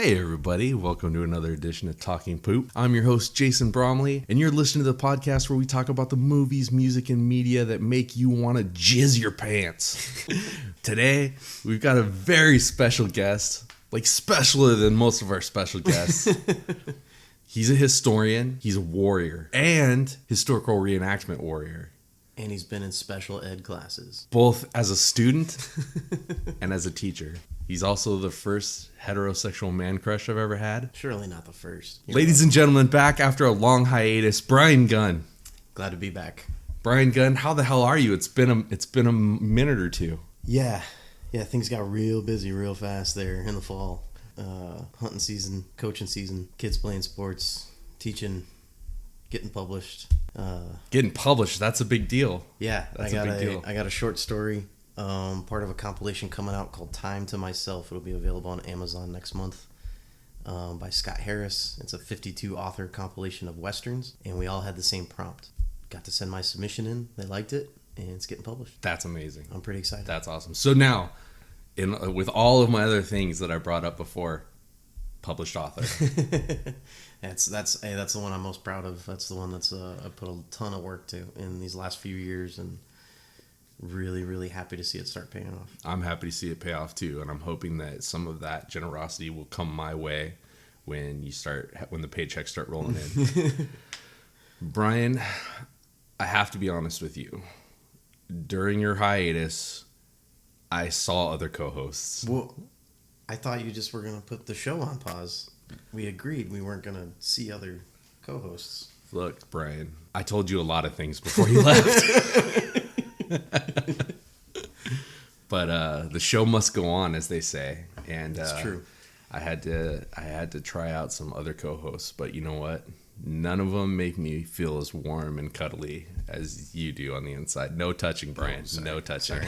Hey everybody, welcome to another edition of Talking Poop. I'm your host Jason Bromley, and you're listening to the podcast where we talk about the movies, music, and media that make you want to jizz your pants. Today, we've got a very special guest, like specialer than most of our special guests. He's a historian, he's a warrior, and historical reenactment warrior. And he's been in special ed classes. Both as a student and as a teacher. He's also the first heterosexual man crush I've ever had. Surely not the first. Ladies and gentlemen, back after a long hiatus, Brian Gunn. Glad to be back. Brian Gunn, how the hell are you? It's been a minute or two. Yeah, things got real busy real fast there in the fall. Hunting season, coaching season, kids playing sports, teaching, getting published. Getting published, that's a big deal. Yeah, That's a big deal. I got a short story, part of a compilation coming out called Time to Myself. It'll be available on Amazon next month, by Scott Harris. It's a 52 author compilation of Westerns, and we all had the same prompt. Got to send my submission in, they liked it, and it's getting published. That's amazing. I'm pretty excited. That's awesome. So now, with all of my other things that I brought up before, published author. That's the one I'm most proud of. That's the one that's I put a ton of work to in these last few years, and really, really happy to see it start paying off. I'm happy to see it pay off too, and I'm hoping that some of that generosity will come my way when the paychecks start rolling in. Brian, I have to be honest with you. During your hiatus, I saw other co-hosts. Well, I thought you just were going to put the show on pause. We agreed we weren't going to see other co-hosts. Look, Brian, I told you a lot of things before you left. But the show must go on, as they say. And That's true. I had to try out some other co-hosts, but you know what? None of them make me feel as warm and cuddly as you do on the inside. No touching, Brian. No touching.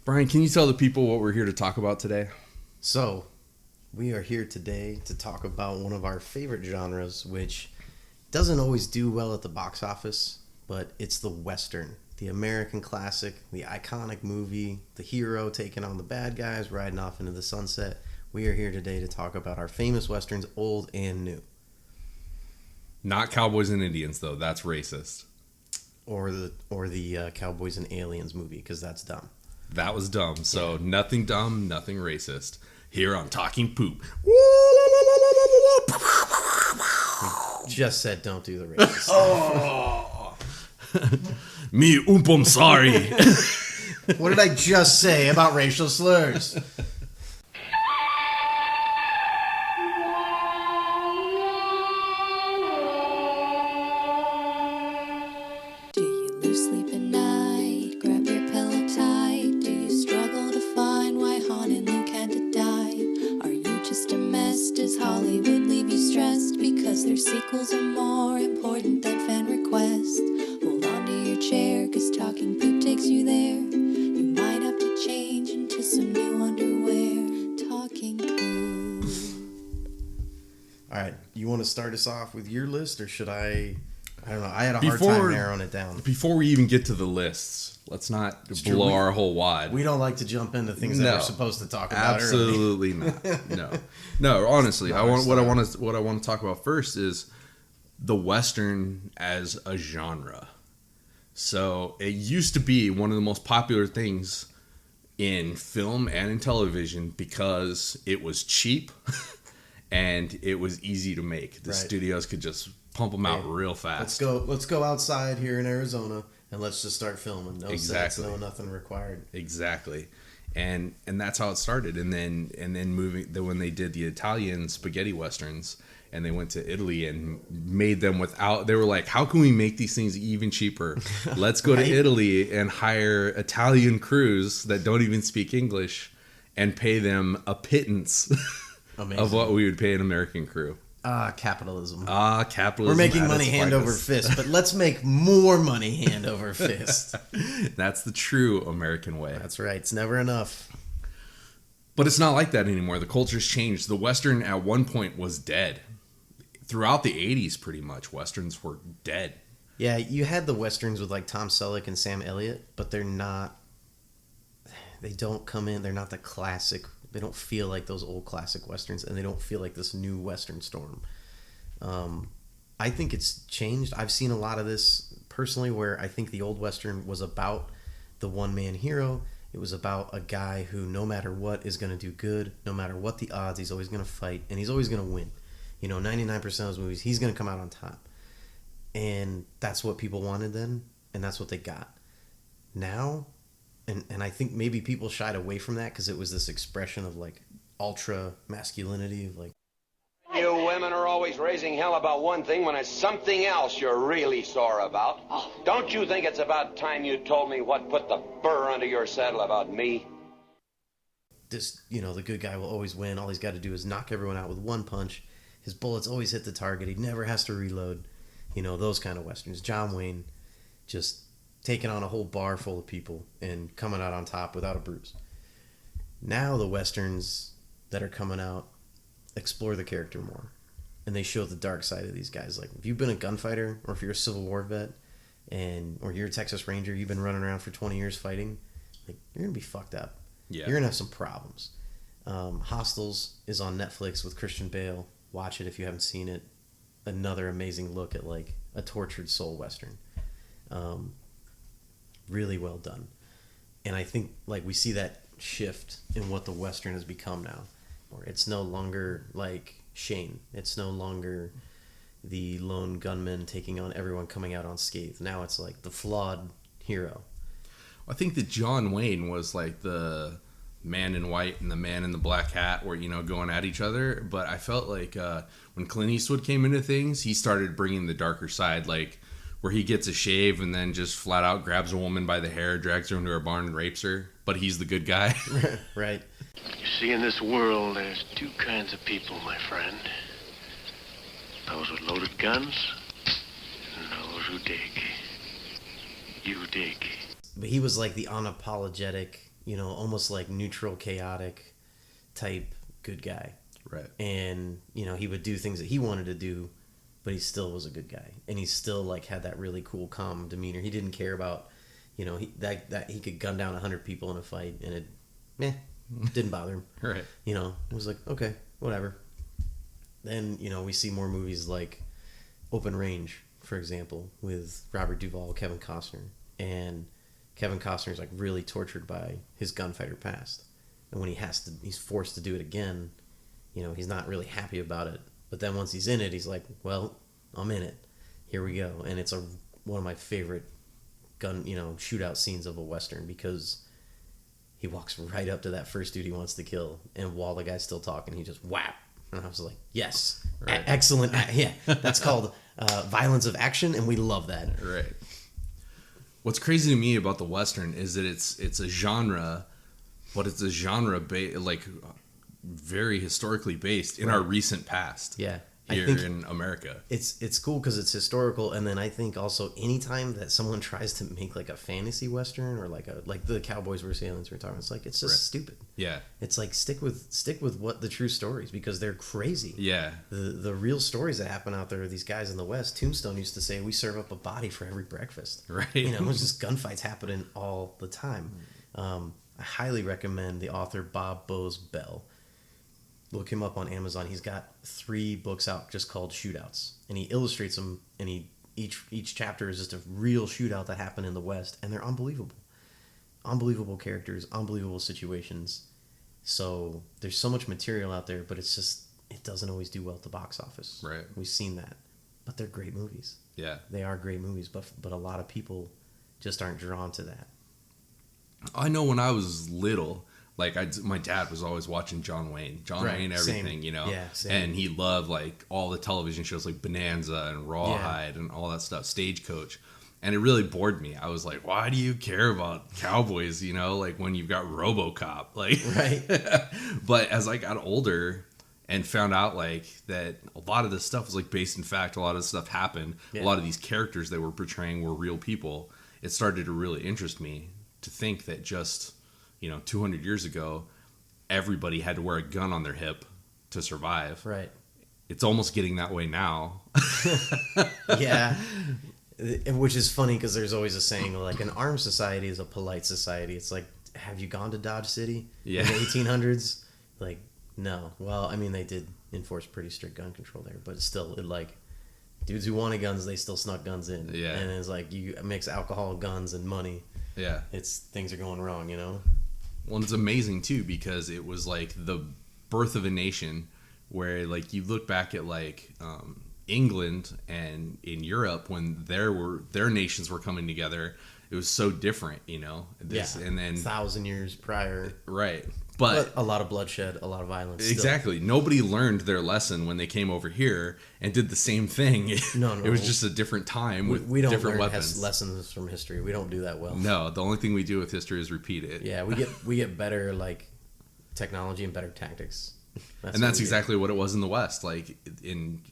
Brian, can you tell the people what we're here to talk about today? So, we are here today to talk about one of our favorite genres, which doesn't always do well at the box office, but it's the Western. The American classic, the iconic movie, the hero taking on the bad guys, riding off into the sunset. We are here today to talk about our famous Westerns, old and new. Not Cowboys and Indians, though. That's racist. Or the Cowboys and Aliens movie, because that's dumb. That was dumb. So Nothing dumb, nothing racist. Here on Talking Poop. Just said don't do the racist. Oh. Me sorry. What did I just say about racial slurs? Sequels are more important than fan requests. Hold on to your chair, cause Talking Poop takes you there. You might have to change into some new underwear. Talking Poop. Alright, you want to start us off with your list, or should I don't know, I had a hard time narrowing it down. Before we even get to the lists, let's not blow our whole wad. We don't like to jump into things that we're supposed to talk about. Absolutely not. No. Honestly, what I want to talk about first is the Western as a genre. So it used to be one of the most popular things in film and in television because it was cheap and it was easy to make. The studios could just pump them out real fast. Let's go outside here in Arizona and let's just start filming. No sets, no nothing required. Exactly. And that's how it started. And then when they did the Italian spaghetti westerns and they went to Italy and made them they were like, how can we make these things even cheaper? Let's go to Italy and hire Italian crews that don't even speak English and pay them a pittance of what we would pay an American crew. Capitalism. Capitalism. We're making money hand over fist, but let's make more money hand over fist. That's the true American way. That's right. It's never enough. But it's not like that anymore. The culture's changed. The Western at one point was dead. Throughout the 80s, pretty much, Westerns were dead. Yeah, you had the Westerns with like Tom Selleck and Sam Elliott, but they're not... They don't come in... They're not the classic They don't feel like those old classic westerns, and they don't feel like this new western storm. I think it's changed. I've seen a lot of this personally, where I think the old western was about the one-man hero. It was about a guy who, no matter what, is going to do good. No matter what the odds, he's always going to fight, and he's always going to win. 99% of those movies, he's going to come out on top. And that's what people wanted then, and that's what they got. Now, and I think maybe people shied away from that because it was this expression of like ultra masculinity, of like, you women are always raising hell about one thing when it's something else you're really sore about. Don't you think it's about time you told me what put the burr under your saddle about me? this, the good guy will always win. All he's got to do is knock everyone out with one punch. His bullets always hit the target. He never has to reload. Those kind of westerns. John Wayne just taking on a whole bar full of people and coming out on top without a bruise. Now the westerns that are coming out explore the character more, and they show the dark side of these guys. Like, if you've been a gunfighter, or if you're a Civil War vet, or you're a Texas Ranger, you've been running around for 20 years fighting, like, you're gonna be fucked up. Yeah. You're gonna have some problems. Hostiles is on Netflix with Christian Bale. Watch it if you haven't seen it. Another amazing look at like a tortured soul western. Really well done. And I think like we see that shift in what the western has become now, where it's no longer like Shane. It's no longer the lone gunman taking on everyone coming out unscathed. Now it's like the flawed hero. I think that John Wayne was like the man in white and the man in the black hat were, going at each other. But I felt like when Clint Eastwood came into things, he started bringing the darker side, like where he gets a shave and then just flat out grabs a woman by the hair, drags her into her barn and rapes her. But he's the good guy. Right. You see, in this world, there's two kinds of people, my friend. Those with loaded guns and those who dig. You dig. But he was like the unapologetic, almost like neutral, chaotic type good guy. Right. And, he would do things that he wanted to do, but he still was a good guy. And he still like had that really cool, calm demeanor. He didn't care about, that he could gun down 100 people in a fight, and it, didn't bother him. Right. It was like, okay, whatever. Then, we see more movies like Open Range, for example, with Robert Duvall, Kevin Costner. And Kevin Costner's like really tortured by his gunfighter past. And when he's forced to do it again, he's not really happy about it. But then once he's in it, he's like, well, I'm in it. Here we go. And it's one of my favorite shootout scenes of a Western, because he walks right up to that first dude he wants to kill, and while the guy's still talking, he just whap. And I was like, yes, right. Excellent. Yeah, that's called violence of action, and we love that. Right. What's crazy to me about the Western is that it's a genre, but it's a genre very historically based in our recent past. Yeah. Here in America. It's cool because it's historical, and then I think also anytime that someone tries to make like a fantasy Western or like the Cowboys vs. Aliens we're talking, it's like, it's just stupid. Yeah. It's like stick with what the true stories, because they're crazy. Yeah. The real stories that happen out there are these guys in the West. Tombstone used to say, we serve up a body for every breakfast. Right. It's just gunfights happening all the time. I highly recommend the author Bob Bowes Bell. Look him up on Amazon. He's got 3 books out just called Shootouts, and he illustrates them. And each chapter is just a real shootout that happened in the West, and they're unbelievable characters, unbelievable situations. So there's so much material out there, but it doesn't always do well at the box office. Right. We've seen that, but they're great movies. Yeah, they are great movies, but a lot of people just aren't drawn to that. I know when I was little, like my dad was always watching John Wayne, everything, same. Yeah, same. And he loved like all the television shows like Bonanza and Rawhide and all that stuff, Stagecoach. And it really bored me. I was like, why do you care about cowboys, like when you've got RoboCop? Like, right. But as I got older and found out like that a lot of this stuff was like based in fact, a lot of this stuff happened. Yeah. A lot of these characters they were portraying were real people. It started to really interest me to think that just 200 years ago, everybody had to wear a gun on their hip to survive. Right. It's almost getting that way now. Yeah. Which is funny because there's always a saying like an armed society is a polite society. It's like, have you gone to Dodge City in the 1800s? Like, no. Well, I mean, they did enforce pretty strict gun control there, but still, it like dudes who wanted guns, they still snuck guns in. Yeah. And it's like you mix alcohol, guns, and money. Yeah. It's things are going wrong, you know. Well, it's amazing too because it was like the birth of a nation where like you look back at like England and in Europe when their nations were coming together, it was so different, you know. And then 1,000 years prior, right. But a lot of bloodshed, a lot of violence. Exactly. Still. Nobody learned their lesson when they came over here and did the same thing. No. It was just a different time with we don't different learn weapons. Lessons from history. We don't do that well. No, the only thing we do with history is repeat it. Yeah, we get better like technology and better tactics. That's exactly what it was in the West. Like in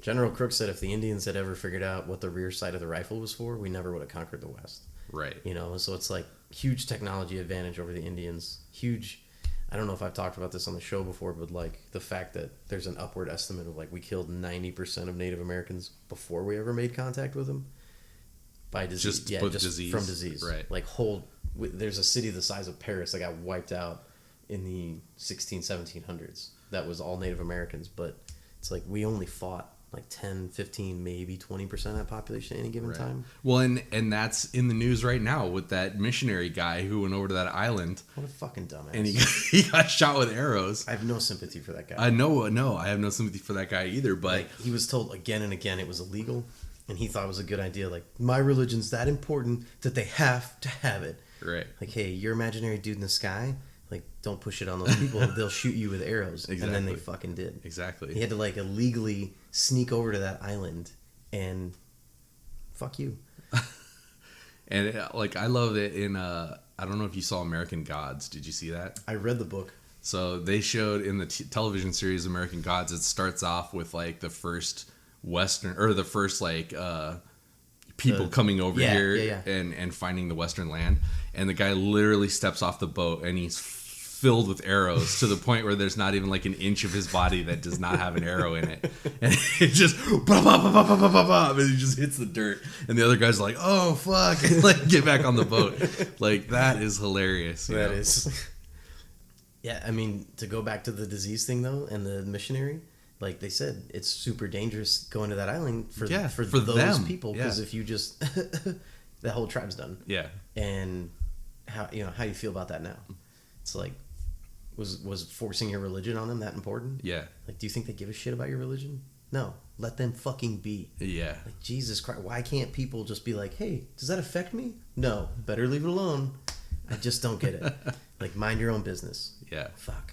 General Crook said, if the Indians had ever figured out what the rear sight of the rifle was for, we never would have conquered the West. Right. You know, so it's like huge technology advantage over the Indians. Huge. I don't know if I've talked about this on the show before, but like the fact that there's an upward estimate of like we killed 90% of Native Americans before we ever made contact with them by disease. Just disease. From disease. Right. Like there's a city the size of Paris that got wiped out in the 1700s. That was all Native Americans, but it's like we only fought like 10, 15, maybe 20% of that population at any given time. Well, and that's in the news right now with that missionary guy who went over to that island. What a fucking dumbass. And he got shot with arrows. I have no sympathy for that guy. I know, I have no sympathy for that guy either, but... Like, he was told again and again it was illegal, and he thought it was a good idea. Like, my religion's that important that they have to have it. Right. Like, hey, your imaginary dude in the sky... Like, don't push it on those people. They'll shoot you with arrows. Exactly. And then they fucking did. Exactly. He had to, like, illegally sneak over to that island and fuck you. And, like, I love it in, I don't know if you saw American Gods. Did you see that? I read the book. So they showed in the television series American Gods, it starts off with, like, the first Western, or the first, like, people coming over here and finding the Western land. And the guy literally steps off the boat and he's filled with arrows to the point where there's not even like an inch of his body that does not have an arrow in it. And it just and he just hits the dirt. And the other guy's like, oh fuck, and like get back on the boat. Like that is hilarious. That is. Yeah, I mean, to go back to the disease thing though, and the missionary, like they said, it's super dangerous going to that island for those them. people, because if you just the whole tribe's done. Yeah. And how do you feel about that now? It's like, was forcing your religion on them that important? Yeah. Like, do you think they give a shit about your religion? No. Let them fucking be. Yeah. Like, Jesus Christ, why can't people just be like, hey, does that affect me? No. Better leave it alone. I just don't get it. Like, mind your own business. Yeah. Fuck.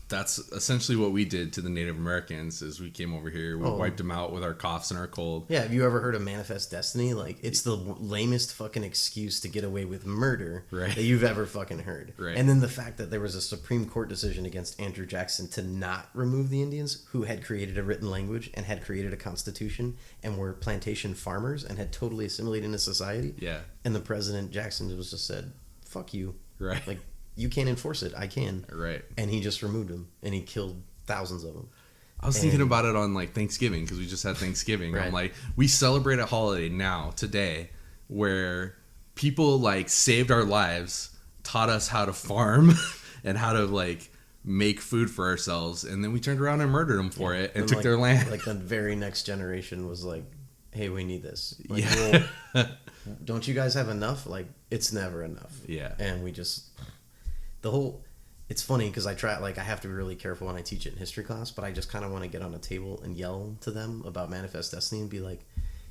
That's essentially what we did to the Native Americans. Is we came over here, we wiped them out with our coughs and our cold. Yeah, have you ever heard of Manifest Destiny? Like, it's the lamest fucking excuse to get away with murder that you've ever fucking heard. Right. And then the fact that there was a Supreme Court decision against Andrew Jackson to not remove the Indians, who had created a written language and had created a constitution and were plantation farmers and had totally assimilated into society. Yeah. And the President Jackson was just said, fuck you. Right. Like, you can't enforce it. I can. Right. And he just removed them, and he killed thousands of them. I was thinking about it on like Thanksgiving, because we just had Thanksgiving. Right. I'm like, we celebrate a holiday now, today, where people like saved our lives, taught us how to farm and how to like make food for ourselves, and then we turned around and murdered them for it and took their land. Like the very next generation was like, hey, we need this. Like, yeah. well, don't you guys have enough? Like, it's never enough. Yeah. And we just... It's funny because I have to be really careful when I teach it in history class, but I just kind of want to get on a table and yell to them about Manifest Destiny and be like,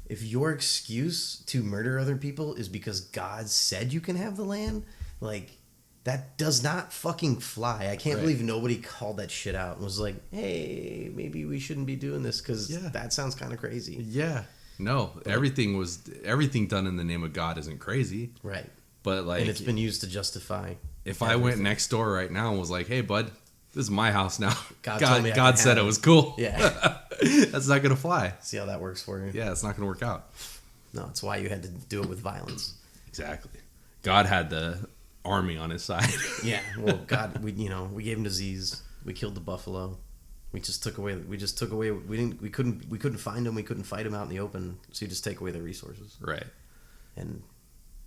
if your excuse to murder other people is because God said you can have the land, like, that does not fucking fly. I can't believe nobody called that shit out and was like, hey, maybe we shouldn't be doing this because that sounds kind of crazy. Yeah. No, everything done in the name of God isn't crazy. Right. But like, and it's been used to justify. If I went next door right now and was like, hey, bud, this is my house now. God said it was cool. Yeah. That's not going to fly. See how that works for you? Yeah, it's not going to work out. No, it's why you had to do it with violence. Exactly. God had the army on his side. Yeah. Well, God, we gave him disease. We killed the buffalo. We took away. We couldn't find him. We couldn't fight him out in the open. So you just take away their resources. Right. And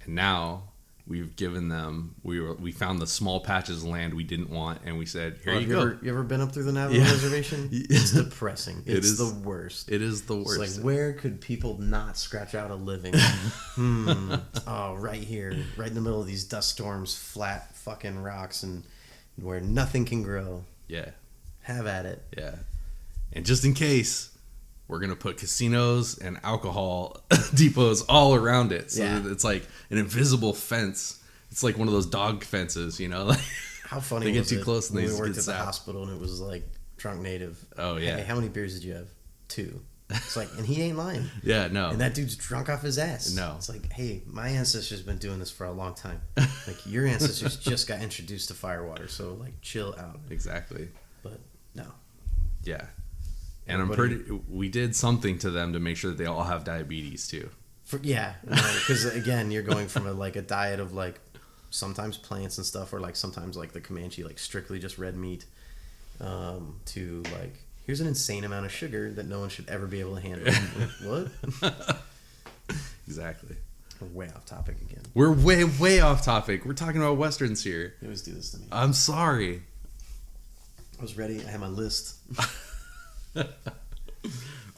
now We've given them. We found the small patches of land we didn't want, and we said, "Here you go." You ever been up through the Navajo Reservation? It's depressing. It's the worst. It is the worst. It's like, where could people not scratch out a living? Oh, right here, right in the middle of these dust storms, flat fucking rocks, and where nothing can grow. Yeah. Have at it. Yeah. And just in case, we're going to put casinos and alcohol depots all around it. So Yeah. it's like an invisible fence. It's like one of those dog fences, you know? Like, How funny they get was too it close and when they we just worked get at the zapped. hospital and it was like drunk native. Oh, yeah. Hey, how many beers did you have? 2. It's like, and he ain't lying. Yeah, no. And that dude's drunk off his ass. No. It's like, hey, my ancestors been doing this for a long time. Like, your ancestors just got introduced to firewater, so like, chill out. Exactly. But no. Yeah. And Everybody- we did something to them to make sure that they all have diabetes too. Because again, you're going from a diet of like sometimes plants and stuff, or like sometimes like the Comanche, like strictly just red meat, to like, here's an insane amount of sugar that no one should ever be able to handle. Like, what? Exactly. We're way off topic again. We're way off topic. We're talking about westerns here. You always do this to me. I'm sorry. I was ready. I had my list.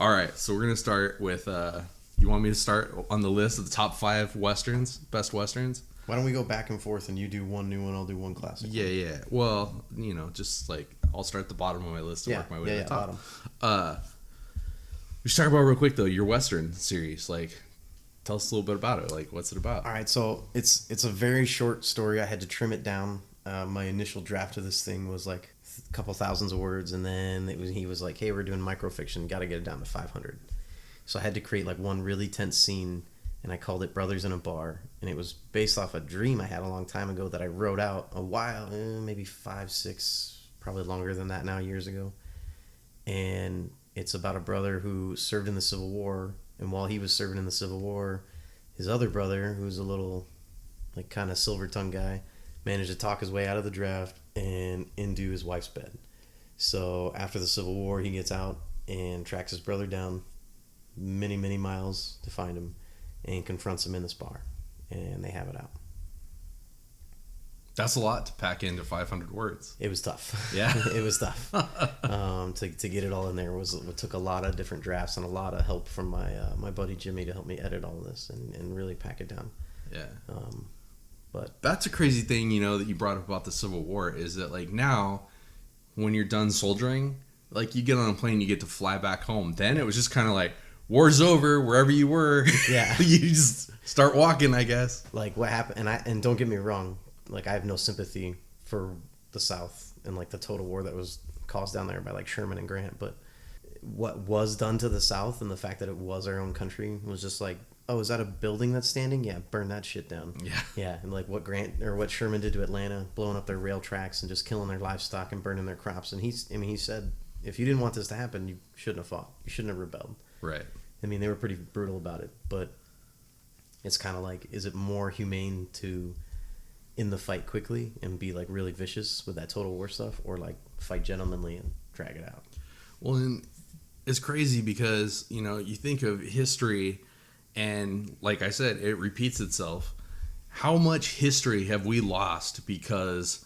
All right, so we're gonna start with. You want me to start on the list of the top 5 westerns, best westerns? Why don't we go back and forth and you do one new one, I'll do one classic. Yeah. Well, just like I'll start at the bottom of my list and work my way to the top. Bottom. We should talk about real quick though your western series. Like, tell us a little bit about it. Like, what's it about? All right, so it's a very short story. I had to trim it down. My initial draft of this thing was like a couple thousands of words, and then he was like, "Hey, we're doing microfiction. Got to get it down to 500." So I had to create like one really tense scene, and I called it "Brothers in a Bar," and it was based off a dream I had a long time ago that I wrote out a while, maybe 5, 6, probably longer than that now, years ago. And it's about a brother who served in the Civil War, and while he was serving in the Civil War, his other brother, who's a little like kind of silver-tongued guy, managed to talk his way out of the draft and into his wife's bed. So after the Civil War, he gets out and tracks his brother down many miles to find him and confronts him in this bar, and they have it out. That's a lot to pack into 500 words. It was tough. Yeah. It was tough. To get it all in there it took a lot of different drafts and a lot of help from my buddy Jimmy to help me edit all of this and really pack it down. Yeah. But That's a crazy thing, that you brought up about the Civil War is that like now when you're done soldiering, like you get on a plane, you get to fly back home. Then it was just kind of like war's over wherever you were. Yeah. You just start walking, I guess. like what happened, and don't get me wrong, like I have no sympathy for the South and like the total war that was caused down there by like Sherman and Grant, but what was done to the South and the fact that it was our own country was just like, oh, is that a building that's standing? Yeah, burn that shit down. Yeah, and like what Sherman did to Atlanta, blowing up their rail tracks and just killing their livestock and burning their crops. And he said, if you didn't want this to happen, you shouldn't have fought. You shouldn't have rebelled. Right. I mean, they were pretty brutal about it, but it's kind of like, is it more humane to in the fight quickly and be like really vicious with that total war stuff, or like fight gentlemanly and drag it out? Well, and it's crazy because, you think of history and like I said, it repeats itself. How much history have we lost because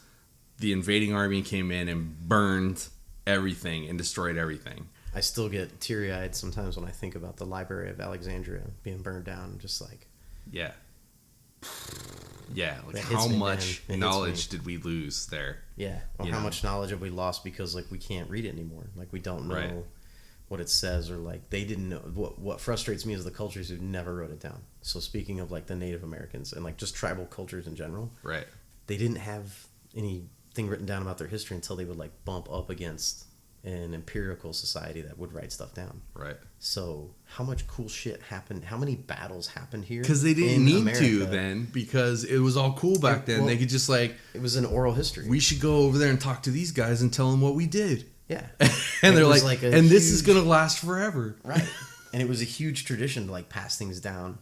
the invading army came in and burned everything and destroyed everything? I still get teary-eyed sometimes when I think about the Library of Alexandria being burned down. Just like, Yeah. Yeah, like That hits how me, much man. It hits knowledge did we lose there? yeah, or You how know. much knowledge have we lost because like we can't read it anymore? Like we don't know Right. what it says, or like they didn't know. What frustrates me is the cultures who never wrote it down. So speaking of like the Native Americans and like just tribal cultures in general, Right. they didn't have anything written down about their history until they would like bump up against an empirical society that would write stuff down. Right. So how much cool shit happened? How many battles happened here? Because they didn't in need America? to then, because it was all cool back then. Well, They could just like, It was an oral history. we should go over there and talk to these guys and tell them what we did. yeah, And It they're was like, like a and this is huge- going to last forever. right. And it was a huge tradition to like pass things down.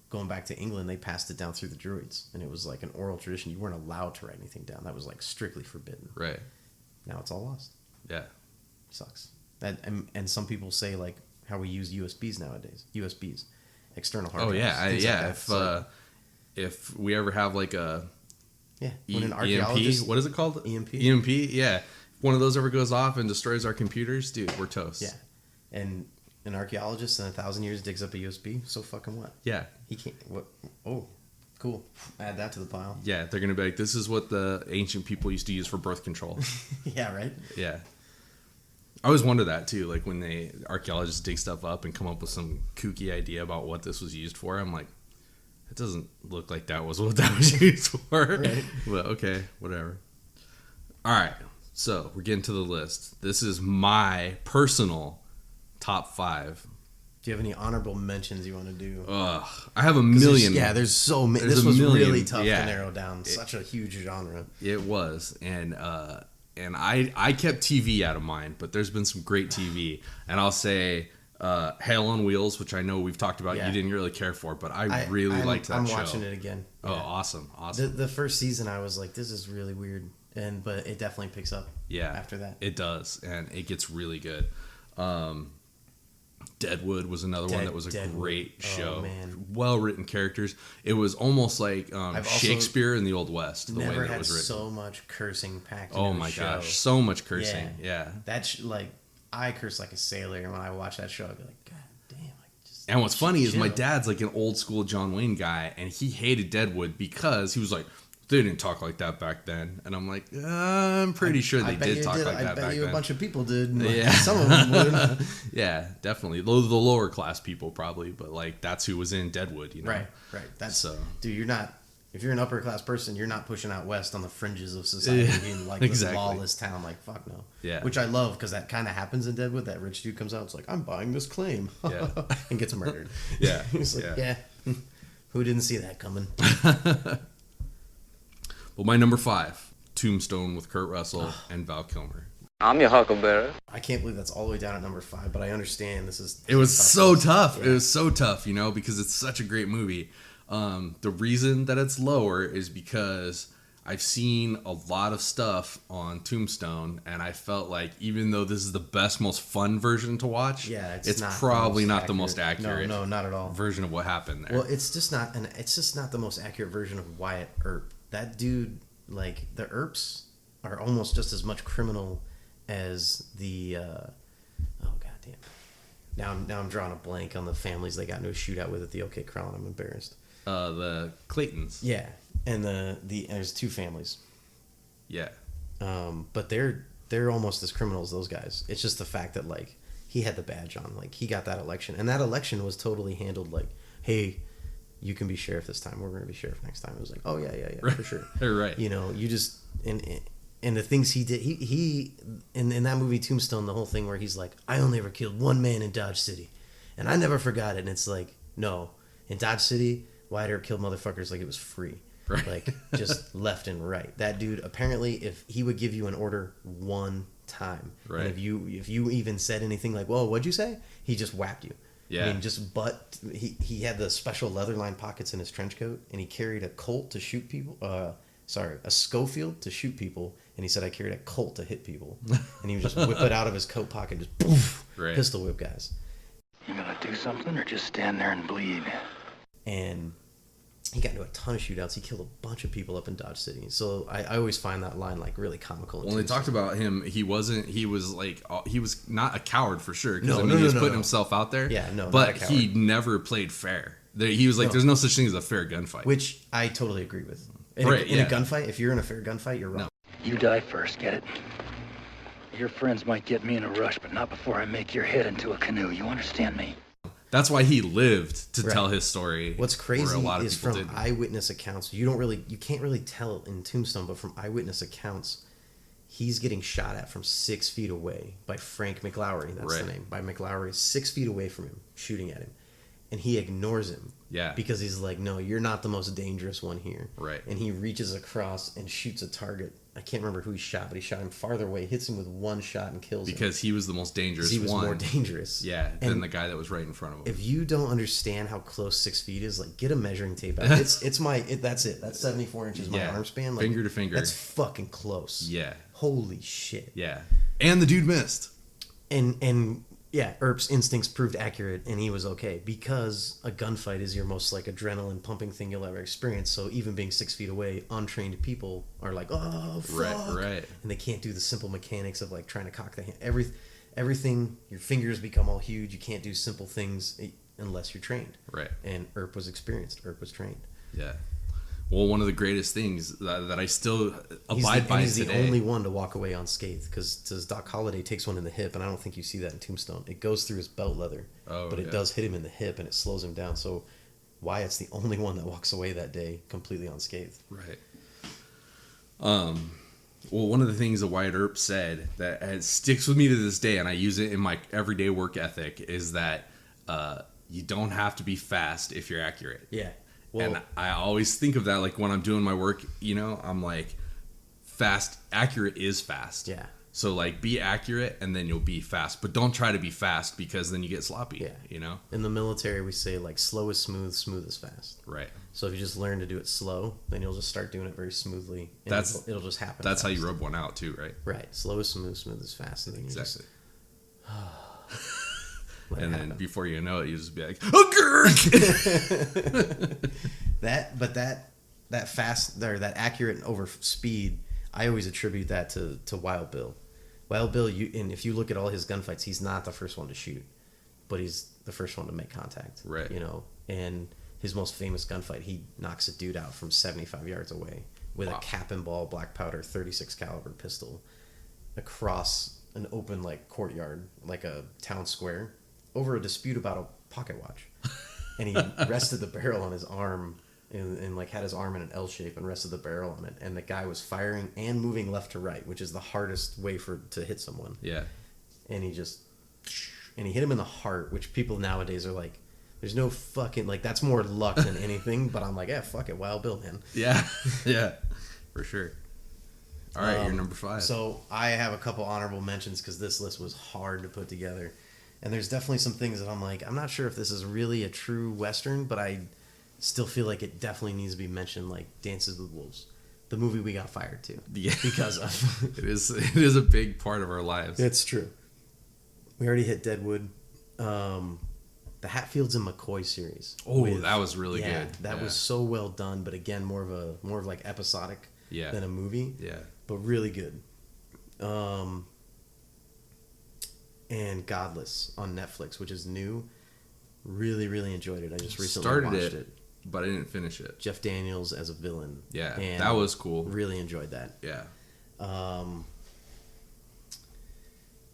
Going back to England, they passed it down through the Druids, and it was like an oral tradition. You weren't allowed to write anything down. That was like strictly forbidden. Right. Now it's all lost. Yeah. Sucks. And some people say like how we use USBs nowadays. USBs, external hard Oh drives. yeah, things like that. If It's like, if we ever have like a Yeah, when an EMP, archaeologist, what is it called? EMP? EMP, yeah. If one of those ever goes off and destroys our computers, dude, we're toast. yeah, and an archaeologist in 1,000 years digs up a USB. So fucking what? Yeah. He can't. What? Oh, cool. Add that to the pile. Yeah, they're gonna be like, this is what the ancient people used to use for birth control. Yeah, right. Yeah. I always wonder that too, like when archaeologists dig stuff up and come up with some kooky idea about what this was used for. I'm like, it doesn't look like that was what that was used for. Right. But okay, whatever. All right, so we're getting to the list. This is my personal top 5. Do you have any honorable mentions you want to do? Ugh, I have a million. There's so many. There's This a was million, really tough yeah. to narrow down. Such a huge genre. It was, and I kept TV out of mine, but there's been some great TV, and I'll say Hell on Wheels, which I know we've talked about. Yeah. You didn't really care for, but I really liked that show. I'm watching it again. Oh, Yeah. awesome. The first season, I was like, this is really weird, but it definitely picks up. Yeah, After that, it does, and it gets really good. Deadwood was another one that was a great show. Oh, man. Well written characters. It was almost like also Shakespeare in the Old West. The way never that had was written. so much cursing packed. Oh into my a show. gosh, so much cursing. Yeah. That's like I curse like a sailor, and when I watch that show, I'd be like, God damn! Just And what's funny is my chill. dad's like an old school John Wayne guy, and he hated Deadwood because he was like, they didn't talk like that back then. And I'm like, I'm pretty sure they did talk like that I bet back you then. a bunch of people did. and, Yeah. Some of them would. Yeah, definitely. The lower class people probably, but like that's who was in Deadwood, you know? Right. That's So- dude. You're not. If you're an upper class person, you're not pushing out west on the fringes of society Yeah, in like exactly. this lawless town. Like fuck no. Yeah. Which I love because that kind of happens in Deadwood. That rich dude comes out. It's like I'm buying this claim. Yeah. and gets murdered. Yeah, He's like, yeah. Who didn't see that coming? Well, my number 5, Tombstone with Kurt Russell and Val Kilmer. I'm your huckleberry. I can't believe that's all the way down at number 5, but I understand this is. It was so tough. Yeah. It was so tough, you know, because it's such a great movie. The reason that it's lower is because I've seen a lot of stuff on Tombstone, and I felt like even though this is the best, most fun version to watch, Yeah, it's not probably the most not the most accurate No, not at all. version of what happened there. Well, it's just not the most accurate version of Wyatt Earp. That dude, like the Earps, are almost just as much criminal as the. Oh goddamn! Now I'm drawing a blank on the families they got into a shootout with at the OK Corral. I'm embarrassed. The Claytons. Yeah, and there's 2 families. Yeah. But they're almost as criminal as those guys. It's just the fact that like he had the badge on, like he got that election, and that election was totally handled like, hey, you can be sheriff this time. We're going to be sheriff next time. It was like, oh yeah, Right. for sure. Right. You know, you just and the things he did, he in that movie Tombstone, the whole thing where he's like, I only ever killed 1 man in Dodge City, and I never forgot it. And it's like, no, in Dodge City, Wyatt Earp killed motherfuckers like it was free. Right. Like just left and right. That dude apparently, if he would give you an order 1 time, Right. and if you even said anything like, "Whoa, what'd you say?" he just whacked you. Yeah. I mean, he had the special leather lined pockets in his trench coat, and he carried a Colt to shoot people. A Schofield to shoot people, and he said I carried a Colt to hit people, and he would just whip it out of his coat pocket, just poof, Right. pistol whip guys. You gonna do something or just stand there and bleed? And he got into a ton of shootouts. He killed a bunch of people up in Dodge City. So I always find that line like really comical. When they talked about him, he was not a coward for sure. Because No, he was no, putting no. himself out there. Yeah, no, not but a coward. he never played fair. He was like, No. there's no such thing as a fair gunfight. Which I totally agree with. In Right, a yeah. gunfight, if you're in a fair gunfight, you're wrong. You die first, get it? Your friends might get me in a rush, but not before I make your head into a canoe. You understand me? That's why he lived to Right. tell his story. What's where crazy a lot of is people from didn't. eyewitness accounts. You can't really tell in Tombstone, but from eyewitness accounts, he's getting shot at from 6 feet away by Frank McLaury. That's the Right. name. By McLaury, 6 feet away from him, shooting at him, and he ignores him. Yeah. Because he's like, no, you're not the most dangerous one here. Right. And he reaches across and shoots a target. I can't remember who he shot, but he shot him farther away, hits him with 1 shot, and kills him. Because he was the most dangerous He was one. more dangerous. Yeah, than And the guy that was right in front of him. if you don't understand how close 6 feet is, like get a measuring tape out. That's it. That's 74 inches my Yeah. arm span. Like, Finger to finger. That's fucking close. Yeah. Holy shit. Yeah. And the dude missed. And Yeah, Earp's instincts proved accurate, and he was okay because a gunfight is your most like adrenaline pumping thing you'll ever experience. So even being 6 feet away, untrained people are like, "Oh, fuck!" Right. And they can't do the simple mechanics of like trying to cock the hand. Everything, your fingers become all huge. You can't do simple things unless you're trained. Right. And Earp was experienced. Earp was trained. Yeah. Well, one of the greatest things that I still He's abide by he's today. the only one to walk away unscathed because Doc Holliday takes one in the hip, and I don't think you see that in Tombstone. It goes through his belt leather, but it does hit him in the hip, and it slows him down. So Wyatt's the only one that walks away that day completely unscathed. Right. Well, one of the things that Wyatt Earp said that sticks with me to this day, and I use it in my everyday work ethic, is that you don't have to be fast if you're accurate. Yeah. Well, And I always think of that, like when I'm doing my work, I'm like, accurate is fast. Yeah. So like be accurate and then you'll be fast, but don't try to be fast because then you get sloppy. Yeah. In the military, we say like slow is smooth, smooth is fast. Right. So if you just learn to do it slow, then you'll just start doing it very smoothly. And it'll just happen. That's fast. how you rub one out too, right? Right. Slow is smooth, smooth is fast. And then Exactly. And then before you know it, you just be like, oh, that fast or that accurate over speed, I always attribute that to Wild Bill. Wild Bill, and if you look at all his gunfights, he's not the first one to shoot, but he's the first one to make contact. Right. And his most famous gunfight, he knocks a dude out from 75 yards away with a cap and ball black powder 36 caliber pistol across an open like courtyard, like a town square, over a dispute about a pocket watch. And he rested the barrel on his arm and like had his arm in an L shape and rested the barrel on it. And the guy was firing and moving left to right, which is the hardest way to hit someone. Yeah. And he hit him in the heart, which people nowadays are like, there's no fucking, like, that's more luck than anything. But I'm like, yeah, fuck it, Wild Bill, man. Yeah. Yeah. For sure. All right, you're number 5. So I have a couple honorable mentions because this list was hard to put together. And there's definitely some things that I'm like, I'm not sure if this is really a true Western, but I still feel like it definitely needs to be mentioned, like Dances with Wolves, the movie we got fired to. Yeah. Because of. It is a big part of our lives. It's true. We already hit Deadwood. The Hatfields and McCoy series. Oh, that was really good. That was so well done, but again, more of like episodic than a movie. Yeah. But really good. And Godless on Netflix, which is new. Really, really enjoyed it. I just recently watched it. But I didn't finish it. Jeff Daniels as a villain. Yeah, and that was cool. Really enjoyed that. Yeah.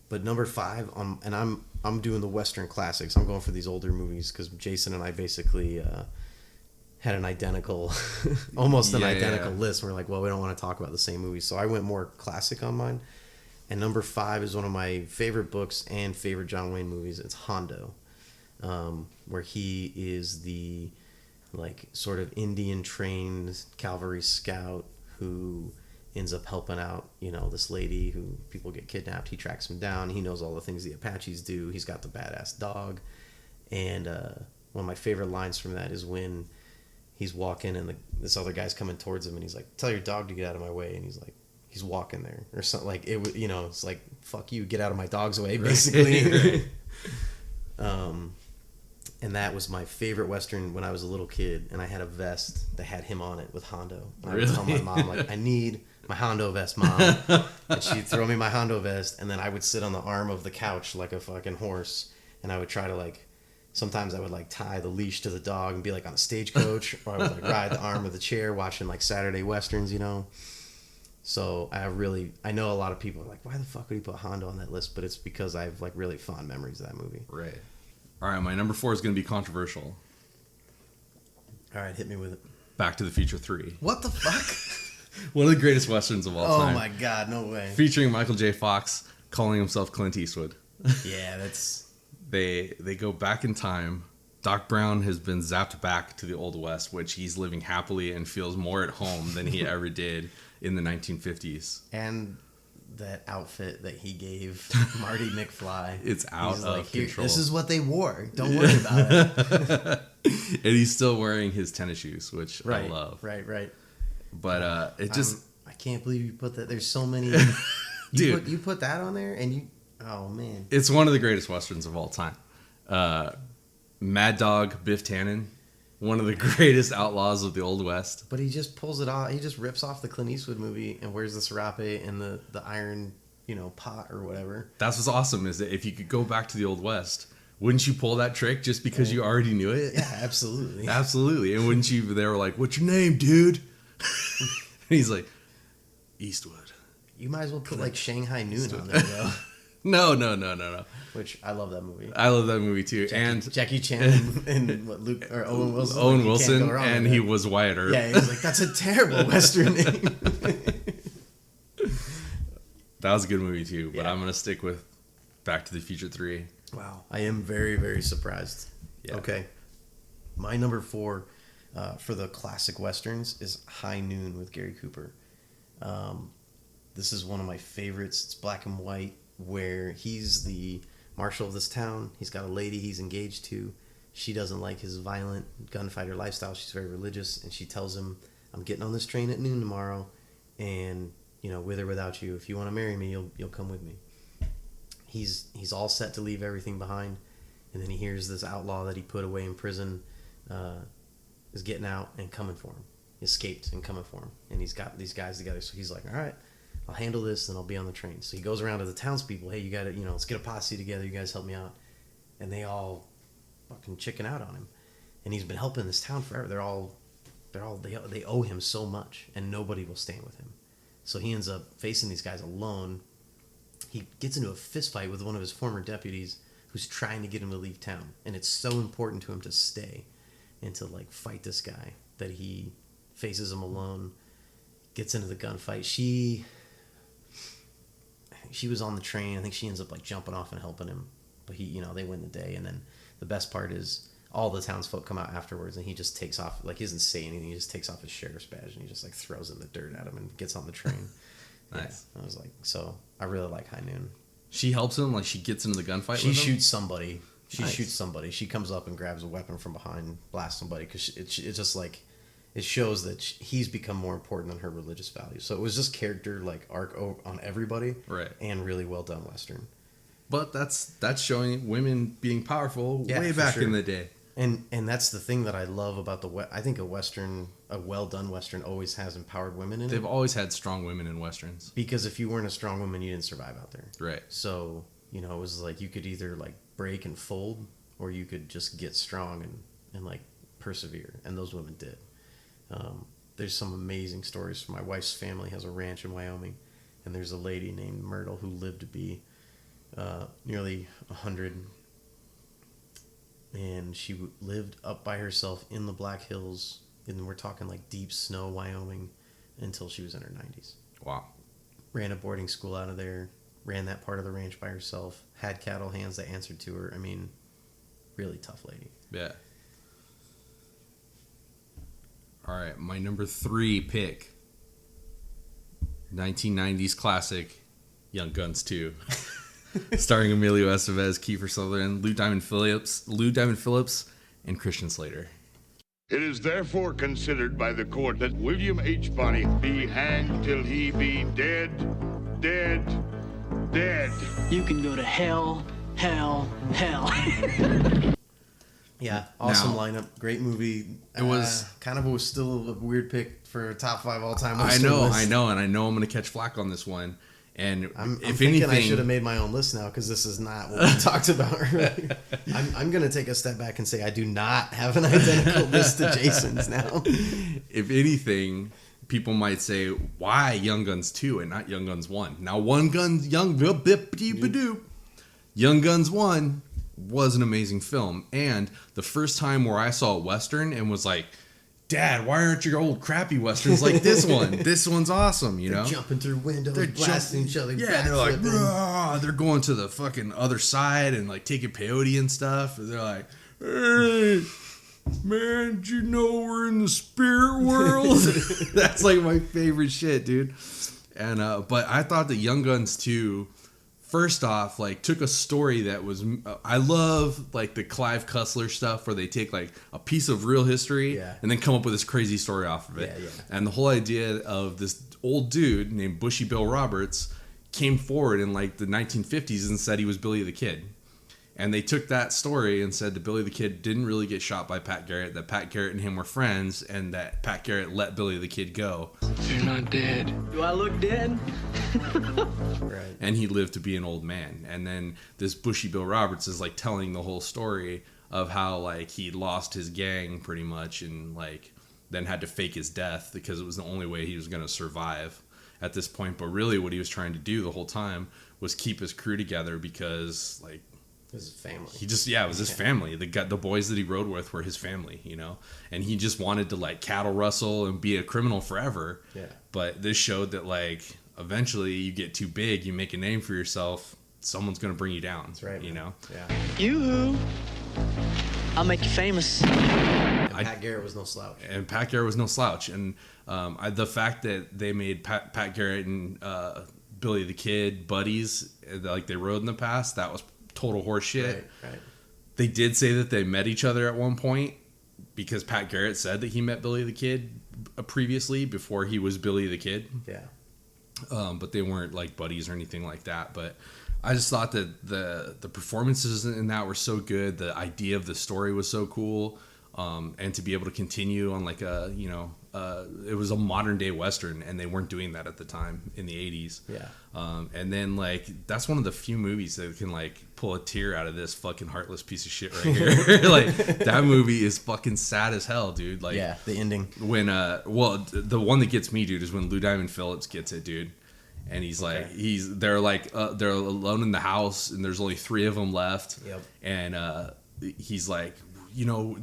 But number 5 and I'm doing the Western classics. I'm going for these older movies because Jason and I basically had an identical, almost an identical list. We're like, well, we don't want to talk about the same movies, so I went more classic on mine. And number 5 is one of my favorite books and favorite John Wayne movies. It's Hondo, where he is the like sort of Indian trained cavalry scout who ends up helping out, this lady who people get kidnapped. He tracks him down. He knows all the things the Apaches do. He's got the badass dog. And one of my favorite lines from that is when he's walking and this other guy's coming towards him and he's like, tell your dog to get out of my way. And he's like, he's walking there or something, like it. It's like, fuck you, get out of my dog's way, basically. And that was my favorite Western when I was a little kid, and I had a vest that had him on it with Hondo. And I would tell my mom, like, I need my Hondo vest, Mom. And she'd throw me my Hondo vest, and then I would sit on the arm of the couch like a fucking horse, and I would try to like, sometimes I would like tie the leash to the dog and be like on a stagecoach, or I would like ride the arm of the chair watching like Saturday Westerns, So I know a lot of people are like, why the fuck would he put Hondo on that list? But it's because I have like really fond memories of that movie. Right. All right, my number 4 is going to be controversial. All right, hit me with it. Back to the Future 3. What the fuck? One of the greatest Westerns of all time. Oh my God, no way. Featuring Michael J. Fox calling himself Clint Eastwood. Yeah, that's... They go back in time. Doc Brown has been zapped back to the Old West, which he's living happily and feels more at home than he ever did in the 1950s. And that outfit that he gave Marty McFly. It's out of control. This is what they wore. Don't worry about it. And he's still wearing his tennis shoes, which I love. Right. But it just... I can't believe you put that. There's so many... Dude. You put that on there, and Oh man. It's one of the greatest westerns of all time. Mad Dog Biff Tannen, one of the greatest outlaws of the Old West. But he just pulls it off. He just rips off the Clint Eastwood movie and wears the serape and the iron, pot or whatever. That's what's awesome, is that if you could go back to the Old West, wouldn't you pull that trick just because you already knew it? Yeah, absolutely. Absolutely. And wouldn't you, they were like, what's your name, dude? And he's like, Eastwood. You might as well put like Shanghai Noon on there, though. No. Which I love that movie. I love that movie too. Jackie Chan and what, Luke or Owen Wilson. Owen like, you can't Wilson, go wrong and with he that. was Wyatt Earp. Yeah, he was like, that's a terrible Western name. That was a good movie too, but Yeah. I'm going to stick with Back to the Future 3. Wow. I am very, very surprised. Yeah. Okay. My number 4 for the classic Westerns is High Noon with Gary Cooper. This is one of my favorites. It's black and white, where he's the marshal of this town. He's got a lady he's engaged to. She doesn't like his violent gunfighter lifestyle. She's very religious, and she tells him, I'm getting on this train at noon tomorrow, and, with or without you, if you want to marry me, you'll come with me. He's all set to leave everything behind, and then he hears this outlaw that he put away in prison is getting out and coming for him. He escaped and coming for him, and he's got these guys together. So he's like, all right, I'll handle this, and I'll be on the train. So he goes around to the townspeople. Hey, you got to, let's get a posse together. You guys help me out. And they all fucking chicken out on him, and he's been helping this town forever. They owe him so much, and nobody will stand with him. So he ends up facing these guys alone. He gets into a fist fight with one of his former deputies who's trying to get him to leave town, and it's so important to him to stay and to like fight this guy that he faces him alone. Gets into the gunfight. She was on the train. I think she ends up like jumping off and helping him, but they win the day. And then the best part is all the townsfolk come out afterwards, and he just takes off, like he doesn't say anything. He just takes off his sheriff's badge and he just like throws it in the dirt at him and gets on the train. Nice. Yeah, I was like, so I really like High Noon. She helps him, like she gets into the gunfight She with him? shoots somebody. Nice. Shoots somebody. She comes up and grabs a weapon from behind, blasts somebody, because it's just like it shows that he's become more important than her religious values. So it was just character like arc on everybody, Right. And really well done Western. But that's showing women being powerful Yeah, way for back sure. in the day. And that's the thing that I love about I think a well done Western always has empowered women in They've it. always had strong women in westerns. Because if you weren't a strong woman, you didn't survive out there. Right. So, it was like you could either like break and fold, or you could just get strong and like persevere. And those women did. There's some amazing stories. My wife's family has a ranch in Wyoming, and there's a lady named Myrtle who lived to be nearly 100. And she lived up by herself in the Black Hills, and we're talking like deep snow, Wyoming, until she was in her 90s. Wow. Ran a boarding school out of there, ran that part of the ranch by herself, had cattle hands that answered to her. I mean, really tough lady. Yeah. All right, my number 3 pick, 1990s classic, Young Guns 2. Starring Emilio Estevez, Kiefer Sutherland, Lou Diamond Phillips, and Christian Slater. It is therefore considered by the court that William H. Bonney be hanged till he be dead, dead, dead. You can go to hell, hell, hell. Yeah, awesome Now- lineup, great movie. It was- was still a weird pick for a top 5 all time. I know, and I know I'm going to catch flack on this one. And I'm if thinking anything, I should have made my own list now, because this is not what we talked about earlier. I'm going to take a step back and say I do not have an identical list to Jason's now. if anything, people might say, why Young Guns 2 and not Young Guns 1? Now, Young Guns 1 was an amazing film. And the first time where I saw a Western and was like, Dad, why aren't your old crappy Westerns like this one? This one's awesome, you know? Jumping through windows, They're blasting each other. Yeah, they're like, backflipping. "Rah!" They're going to the fucking other side and like taking peyote and stuff. And they're like, hey, man, did you know we're in the spirit world? That's like my favorite shit, dude. And but I thought that Young Guns 2, first off, like took a story that was I love like the Clive Cussler stuff where they take like a piece of real history Yeah. and then come up with this crazy story off of it. Yeah, yeah. And the whole idea of this old dude named Bushy Bill Roberts came forward in like the 1950s and said he was Billy the Kid. And they took that story and said that Billy the Kid didn't really get shot by Pat Garrett, that Pat Garrett and him were friends, and that Pat Garrett let Billy the Kid go. You're not dead. Do I look dead? Right. And he lived to be an old man. And then this Bushy Bill Roberts is like telling the whole story of how like he lost his gang pretty much and like then had to fake his death because it was the only way he was going to survive at this point. But really what he was trying to do the whole time was keep his crew together because like It was his family. he just it was his family. The boys that he rode with were his family, you know, and he just wanted to like cattle rustle and be a criminal forever. Yeah. But this showed that like eventually you get too big, you make a name for yourself, someone's gonna bring you down. That's right. You know. Yeah. Yoo-hoo. I'll make you famous. And Pat Garrett was no slouch. And Pat Garrett was no slouch, and the fact that they made Pat Garrett and Billy the Kid buddies, like they rode in the past, that was total horseshit. Right. They did say that they met each other at one point because Pat Garrett said that he met Billy the Kid previously before he was Billy the Kid. Yeah. But they weren't like buddies or anything like that. But I just thought that the performances in that were so good. The idea of the story was so cool. And to be able to continue on like a, you know, it was a modern day Western and they weren't doing that at the time in the 80s. Yeah. And then like, that's one of the few movies that can like pull a tear out of this fucking heartless piece of shit right here. Like that movie is fucking sad as hell, dude. Like Yeah, the ending. when, the one that gets me, dude, is when Lou Diamond Phillips gets it, dude. And he's like, they're alone in the house and there's only 3 of them left. Yep. And, he's like, you know,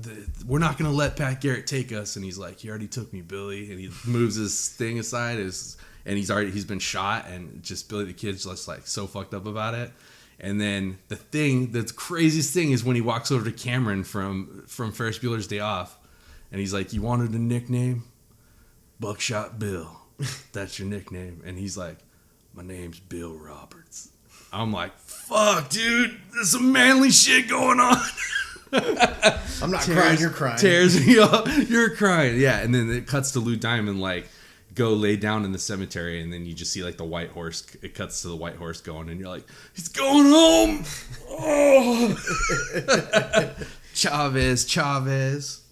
we're not going to let Pat Garrett take us. And he's like, he already took me, Billy. And he moves his thing aside and he's been shot, and just Billy the Kid's just like so fucked up about it. And then the craziest thing is when he walks over to Cameron from Ferris Bueller's Day Off, and he's like, you wanted a nickname? Buckshot Bill. That's your nickname. And he's like, my name's Bill Roberts. I'm like, fuck, dude, there's some manly shit going on. I'm not crying, you're crying. Tears me up. You're crying. Yeah. And then it cuts to Lou Diamond like go lay down in the cemetery, and then you just see like the white horse. It cuts to the white horse going, and you're like, he's going home. Oh. Chavez.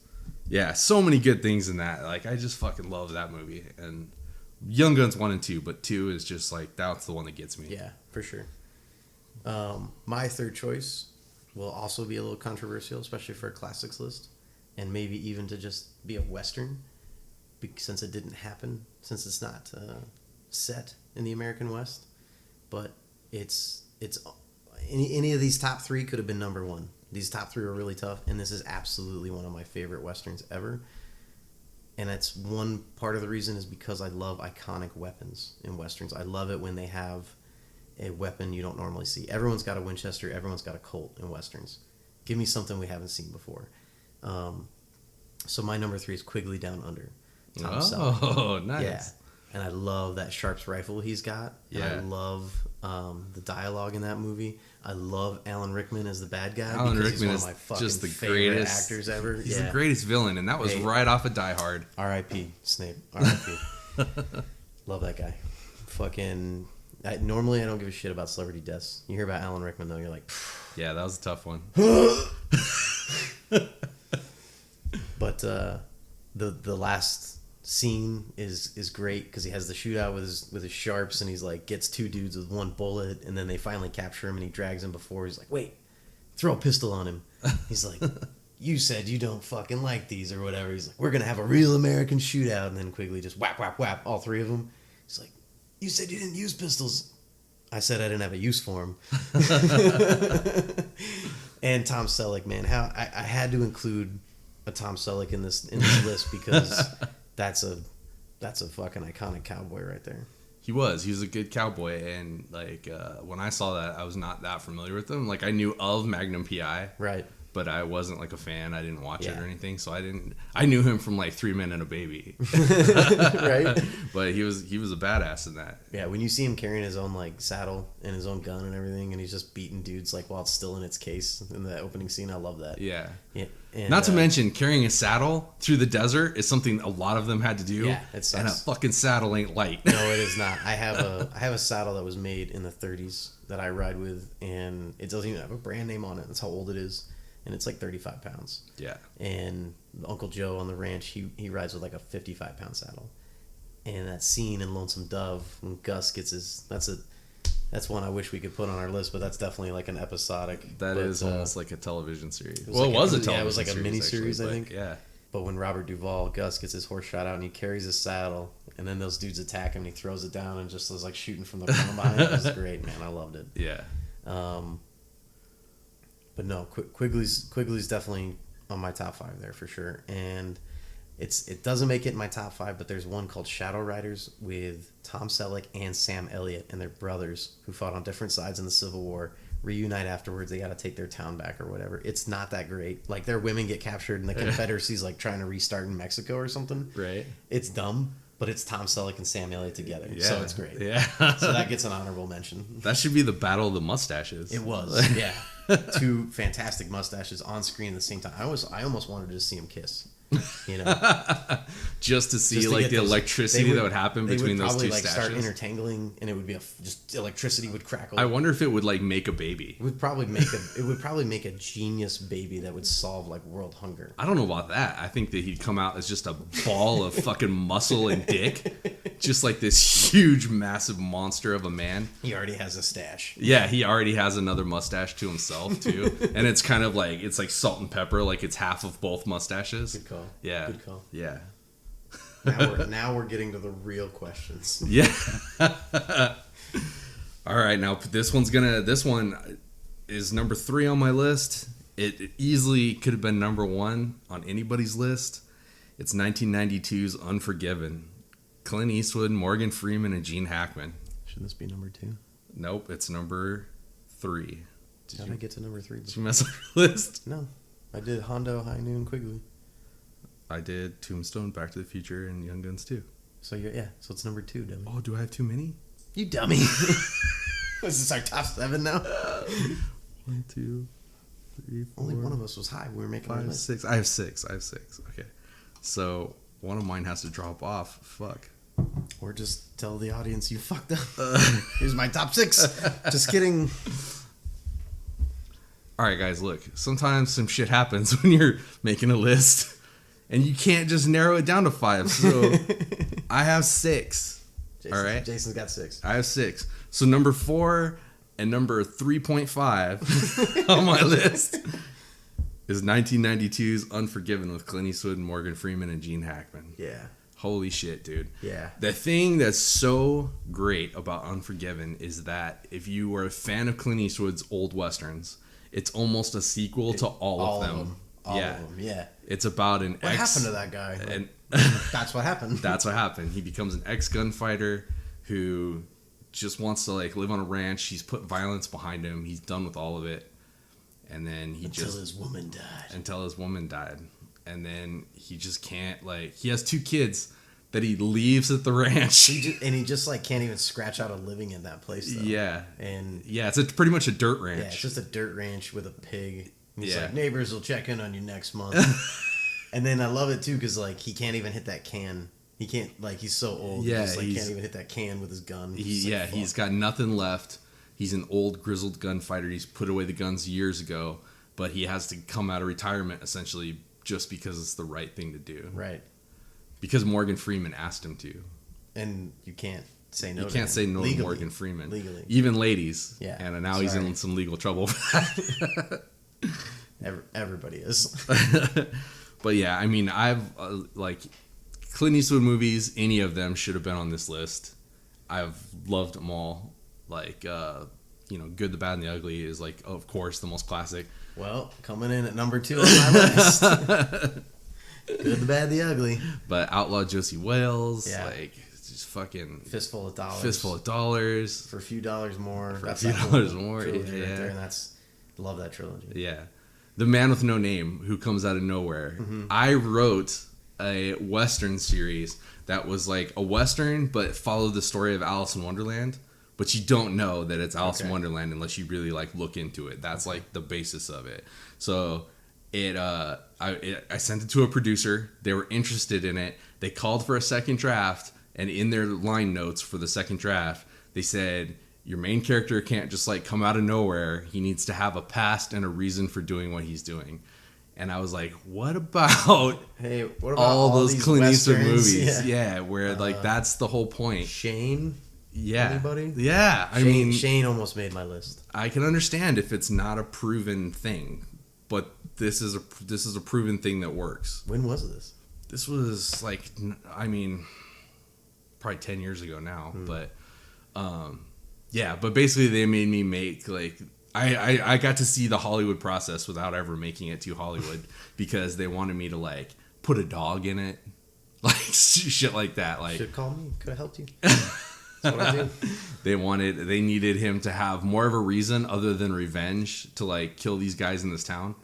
Yeah, so many good things in that. Like I just fucking love that movie. And Young Guns 1 and 2, but 2 is just like, that's the one that gets me. Yeah, for sure. My third choice will also be a little controversial, especially for a classics list, and maybe even to just be a Western, since it didn't happen, since it's not set in the American West. But it's any of these top 3 could have been number 1. These top 3 were really tough, and this is absolutely one of my favorite Westerns ever. And that's one part of the reason is because I love iconic weapons in Westerns. I love it when they have a weapon you don't normally see. Everyone's got a Winchester. Everyone's got a Colt in Westerns. Give me something we haven't seen before. So my number 3 is Quigley Down Under. Tom Selleck. Oh, nice. Yeah. And I love that Sharps rifle he's got. Yeah. And I love the dialogue in that movie. I love Alan Rickman as the bad guy. Alan because Rickman he's one is of my fucking just the favorite greatest actors ever. He's the greatest villain, and that was right off of Die Hard. R.I.P. Snape. R.I.P. Love that guy. Fucking. Normally, I don't give a shit about celebrity deaths. You hear about Alan Rickman, though, you're like, yeah, that was a tough one. But the last scene is great because he has the shootout with his sharps, and he's like gets 2 dudes with 1 bullet, and then they finally capture him, and he drags him before. He's like, wait, throw a pistol on him. He's like, you said you don't fucking like these or whatever. He's like, we're gonna have a real American shootout, and then Quigley just whap whap whap all 3 of them. He's like, you said you didn't use pistols. I said I didn't have a use for them. And Tom Selleck, man, how I had to include a Tom Selleck in this list because that's a fucking iconic cowboy right there. He was a good cowboy, and like when I saw that, I was not that familiar with him. Like I knew of Magnum PI, right? but I wasn't like a fan. I didn't watch it Yeah. or anything, so I knew him from like 3 Men and a Baby. Right? But he was a badass in that. Yeah, when you see him carrying his own like saddle and his own gun and everything, and he's just beating dudes like while it's still in its case in the opening scene, I love that. Yeah. Yeah, and, Not to mention carrying a saddle through the desert is something a lot of them had to do. Yeah, it sucks. And a fucking saddle ain't light. No, it is not. I have a saddle that was made in the 30s that I ride with, and it doesn't even have a brand name on it. That's how old it is, and it's like 35 pounds. Yeah. And Uncle Joe on the ranch, he rides with like a 55-pound saddle. And that scene in Lonesome Dove when Gus gets his that's one I wish we could put on our list, but that's definitely like an episodic. That but, is almost like a television series. it It was was like a television series. yeah, it was like a mini actually, series, I but think. Yeah. But when Robert Duvall, Gus gets his horse shot out and he carries his saddle, and then those dudes attack him and he throws it down and just was like shooting from the front behind. It was great, man. I loved it. Yeah. But no, Quigley's definitely on my top 5 there for sure. And it doesn't make it in my top 5, but there's one called Shadow Riders with Tom Selleck and Sam Elliott and their brothers who fought on different sides in the Civil War. Reunite afterwards, they got to take their town back or whatever. It's not that great. Like their women get captured and the Confederacy's like trying to restart in Mexico or something. Right. It's dumb, but it's Tom Selleck and Sam Elliott together, so it's great. Yeah. So that gets an honorable mention. That should be the battle of the mustaches. It was, yeah. 2 fantastic mustaches on screen at the same time. I almost wanted to see them kiss. You know, just to see Just to like get the those- electricity that would happen between those two like start stashes. intertangling, and it would be just electricity would crackle. I wonder if it would like make a baby. It would probably make a genius baby that would solve like world hunger. I don't know about that. I think that he'd come out as just a ball of fucking muscle and dick, just like this huge, massive monster of a man. He already has a stash. Yeah, he already has another mustache to himself too, and it's kind of like it's like salt and pepper, like it's half of both mustaches. Good call. Yeah, Good call. Yeah, Now we're getting to the real questions. yeah. All right, now this one is number 3 on my list. It easily could have been number 1 on anybody's list. It's 1992's Unforgiven. Clint Eastwood, Morgan Freeman, and Gene Hackman. Shouldn't this be number 2? Nope, it's number 3. How did I get to number 3? Did you mess up your list? No, I did Hondo, High Noon, Quigley. I did Tombstone, Back to the Future, and Young Guns 2. So so it's number 2, dummy. Oh, do I have too many? You dummy. Is this our top 7 now? 1, 2, 3, 4. Only one of us was high. We were making our 5, list. 6. I have 6. Okay. So one of mine has to drop off. Fuck. Or just tell the audience you fucked up. Here's my top 6. Just kidding. All right, guys, look. Sometimes some shit happens when you're making a list, and you can't just narrow it down to 5. So I have 6. All right. Jason's got 6. I have 6. So number 4 and number 3.5 on my list is 1992's Unforgiven with Clint Eastwood, Morgan Freeman, and Gene Hackman. Yeah. Holy shit, dude. Yeah. The thing that's so great about Unforgiven is that if you were a fan of Clint Eastwood's old westerns, it's almost a sequel to all of them. All of them, yeah. It's about an What happened to that guy? And That's what happened. that's what happened. He becomes an ex-gunfighter who just wants to like live on a ranch. He's put violence behind him. He's done with all of it. And then Until his woman died. Until his woman died. And then he just can't, like, he has 2 kids that he leaves at the ranch. He just like can't even scratch out a living in that place though. Yeah. And yeah, it's pretty much a dirt ranch. yeah, it's just a dirt ranch with a pig. And he's Yeah. like, neighbors will check in on you next month. And then I love it too because like he can't even hit that can. He can't, like, he's so old. Yeah, he just, like, he's- can't even hit that can with his gun. He's got nothing left. He's an old grizzled gunfighter. He's put away the guns years ago, but he has to come out of retirement essentially just because it's the right thing to do. Right. Because Morgan Freeman asked him to. And you can't say no You to can't him. say no Legally. to Morgan Freeman. Legally. Even ladies. Yeah. And now he's Sorry. in some legal trouble. Everybody is. But yeah, I mean, I've like Clint Eastwood movies, any of them should have been on this list. I've loved them all. Like, Good, the Bad, and the Ugly is like, of course, the most classic. Well, coming in at number 2 on my list. Good, the Bad, the Ugly. But Outlaw Josie Wales, Yeah. like, it's just fucking Fistful of dollars. Fistful of dollars. For a few dollars more. For That's a few that whole dollars more, trilogy yeah. right there, and love that trilogy. Yeah. The Man with No Name, who comes out of nowhere. Mm-hmm. I wrote a Western series that was like a Western, but followed the story of Alice in Wonderland. But you don't know that it's Alice in Wonderland unless you really like look into it. That's like the basis of it. So I sent it to a producer. They were interested in it. They called for a second draft, and in their line notes for the second draft, they said, your main character can't just like come out of nowhere. He needs to have a past and a reason for doing what he's doing. And I was like, what about Hey, what about all those these Clint Eastwood Westerns? movies? Yeah, where like that's the whole point. Shane? Yeah. Anybody? Yeah. I mean, Shane almost made my list. I can understand if it's not a proven thing, but this is a proven thing that works. When was this? This was like, I mean, probably 10 years ago now, but yeah, but basically they made me make like I got to see the Hollywood process without ever making it to Hollywood because they wanted me to like put a dog in it, like shit like that. Like, Should have called me. Could have helped you. That's what I do. they needed him to have more of a reason other than revenge to like kill these guys in this town.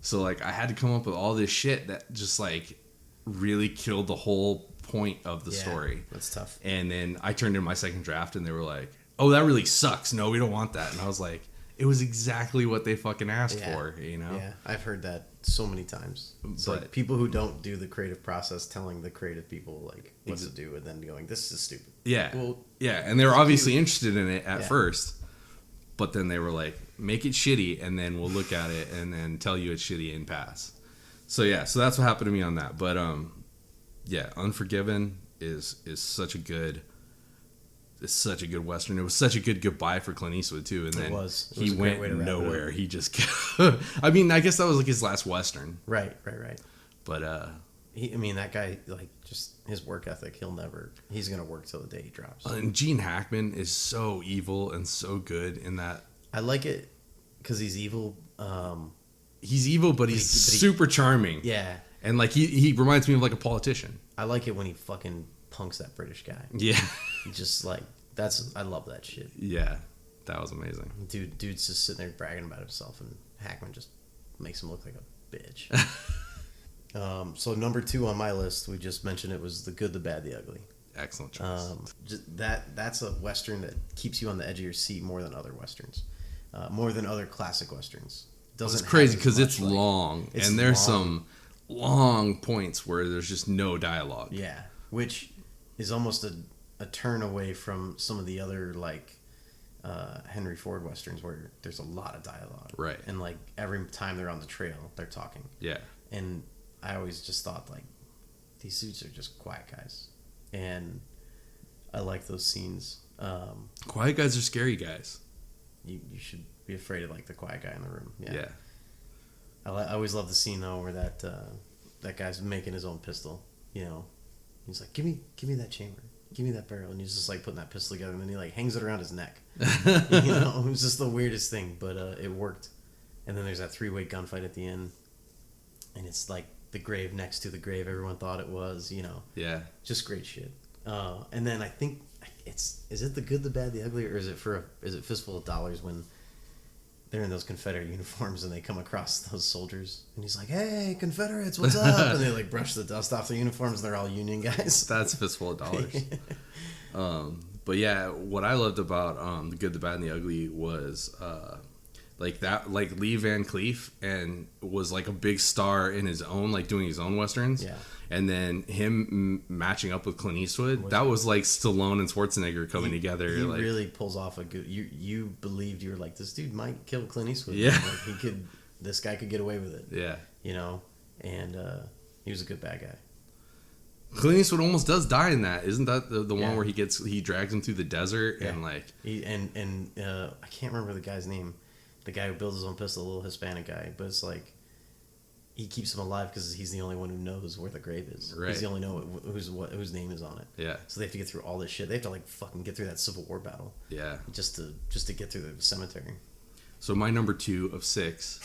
So like I had to come up with all this shit that just like really killed the whole point of the story. That's tough. And then I turned in my second draft and they were like, "Oh, that really sucks. No, we don't want that." And I was like, it was exactly what they fucking asked for, you know? Yeah, I've heard that so many times. It's But- like people who don't do the creative process telling the creative people like what to do and then going, this is stupid. Yeah. Well, yeah, and they were obviously interested in it at Yeah. first, but then they were like, make it shitty and then we'll look at it and then tell you it's shitty and pass. So yeah, so that's what happened to me on that. But yeah, Unforgiven is such a good Western. It was such a good goodbye for Clint Eastwood too. And then It was he a great went way to wrap it up. nowhere. He just I mean, I guess that was like his last Western. Right. But I mean, that guy, like, just his work ethic, he's going to work till the day he drops. and Gene Hackman is so evil and so good in that. I like it because he's evil. He's evil, but he's super charming. Yeah. And like he reminds me of like a politician. I like it when he fucking punks that British guy. Yeah. He just, like, I love that shit. Yeah. That was amazing. Dude's just sitting there bragging about himself, and Hackman just makes him look like a bitch. So number 2 on my list, we just mentioned it, was The Good, the Bad, the Ugly. Excellent choice. That's a Western that keeps you on the edge of your seat more than other Westerns. More than other classic Westerns. It's crazy because it's like, long, it's and there's long. some long points where there's just no dialogue. Yeah, which is almost a turn away from some of the other like Henry Ford Westerns where there's a lot of dialogue. Right. And like every time they're on the trail, they're talking. Yeah. And I always just thought like these suits are just quiet guys, and I like those scenes. Quiet guys are scary guys. You should be afraid of like the quiet guy in the room. Yeah. I always love the scene though where that guy's making his own pistol. You know, he's like, give me that chamber, give me that barrel, and he's just like putting that pistol together, and then he like hangs it around his neck. You know, it was just the weirdest thing, but it worked. And then there's that 3-way gunfight at the end, and it's like the grave next to the grave everyone thought it was. You know, Yeah. just great shit. And then I think is it The Good, the Bad, the Ugly, or is it Fistful of Dollars when they're in those Confederate uniforms and they come across those soldiers and he's like, "Hey, Confederates, what's up?" And they like brush the dust off their uniforms. They're all Union guys. That's Fistful of Dollars. But yeah, what I loved about The Good, the Bad, and the Ugly was like Lee Van Cleef and was like a big star in his own, like doing his own westerns. Yeah. And then him matching up with Clint Eastwood, that was like Stallone and Schwarzenegger coming together. He like, really pulls off a good. You believed, you were like, this dude might kill Clint Eastwood. Yeah. Like this guy could get away with it. Yeah. You know, and he was a good bad guy. Clint Eastwood almost does die in that. Isn't that the Yeah. one where he drags him through the desert and like I can't remember the guy's name. The guy who builds his own pistol, a little Hispanic guy, but it's like he keeps him alive because he's the only one who knows where the grave is. Right. He's the only know whose name is on it. Yeah. So they have to get through all this shit. They have to like fucking get through that Civil War battle. Yeah. Just to get through the cemetery. So my number 2 of 6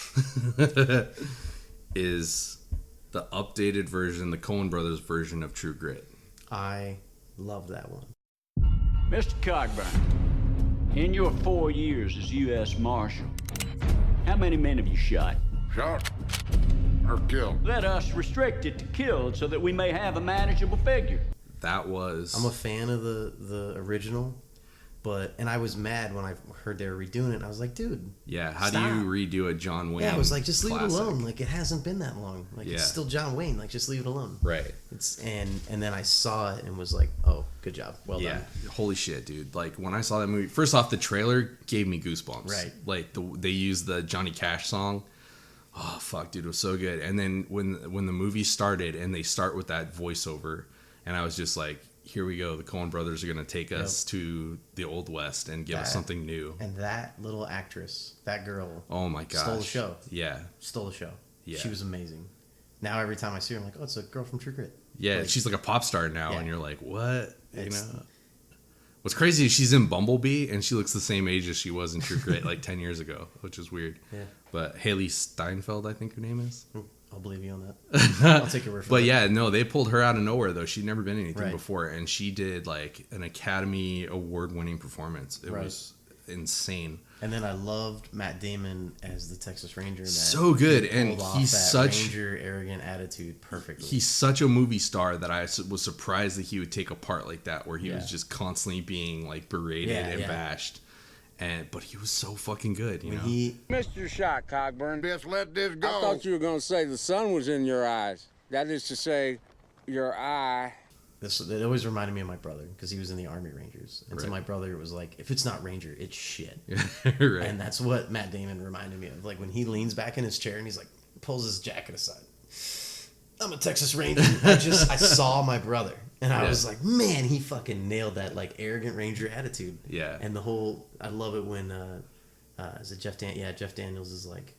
is the updated version, the Coen Brothers version of True Grit. I love that one. Mr. Cogburn, in your 4 years as U.S. Marshal, how many men have you shot? Shot or kill? Let us restrict it to killed so that we may have a manageable figure. That was. I'm a fan of the original, and I was mad when I heard they were redoing it. And I was like, dude. Yeah, how stop. do you redo a John Wayne? Yeah, I was like, just leave it classic? alone. Like, it hasn't been that long. Like, Yeah. it's still John Wayne. Like, just leave it alone. Right. And then I saw it and was like, oh, good job. Well Yeah. done. Holy shit, dude. Like, when I saw that movie, first off, the trailer gave me goosebumps. Right. Like, they used the Johnny Cash song. Oh, fuck, dude. It was so good. And then when the movie started and they start with that voiceover, and I was just like, here we go. The Coen brothers are going to take us to the Old West and give us something new. And that little actress, that girl, Oh, my gosh. stole the show. Yeah. Stole the show. Yeah. She was amazing. Now every time I see her, I'm like, oh, it's a girl from True Grit. Yeah, Like, she's like a pop star now, Yeah. and you're like, what? You It's- know? What's crazy is she's in Bumblebee, and she looks the same age as she was in True Grit like 10 years ago, which is weird. Yeah. But Haley Steinfeld, I think her name is. I'll believe you on that. I'll take your word for But it. yeah, no, they pulled her out of nowhere, though. She'd never been anything Right. before, and she did like an Academy Award-winning performance. It Right. was insane. And then I loved Matt Damon as the Texas Ranger. In that. So good, He and pulled off he's that such- Ranger arrogant attitude perfectly. He's such a movie star that I was surprised that he would take a part like that, where he Yeah. was just constantly being like berated Yeah, and yeah. bashed. But he was so fucking good, you when know. he Missed your shot, Cogburn. Just let this go. I thought you were going to say the sun was in your eyes. That is to say, your eye. it always reminded me of my brother because he was in the Army Rangers, and to Right. my brother it was like, if it's not Ranger, it's shit. right. And that's what Matt Damon reminded me of. Like when he leans back in his chair and he's like pulls his jacket aside. I'm a Texas Ranger. I saw my brother and I Yeah. was like, man, he fucking nailed that like arrogant Ranger attitude. Yeah. And the whole, I love it when is it Jeff Daniels is like,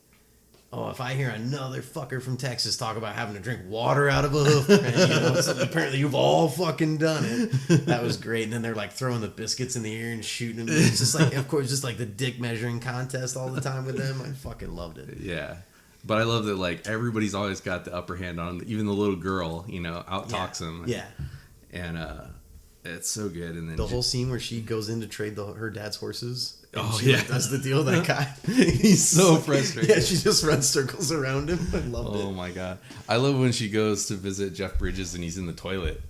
oh, if I hear another fucker from Texas talk about having to drink water out of a hoof print, you know, so apparently you've all fucking done it. That was great. And then they're like throwing the biscuits in the air and shooting them. It's just like, of course, just like the dick measuring contest all the time with them. I fucking loved it. Yeah. But I love that like everybody's always got the upper hand on him. Even the little girl, you know, out talks him. Yeah. And it's so good. And then The whole scene where she goes in to trade her dad's horses. And Oh, she yeah. like, does the deal with that guy. He's so frustrated. Yeah, she just runs circles around him. I loved Oh it. my god. I love when she goes to visit Jeff Bridges and he's in the toilet.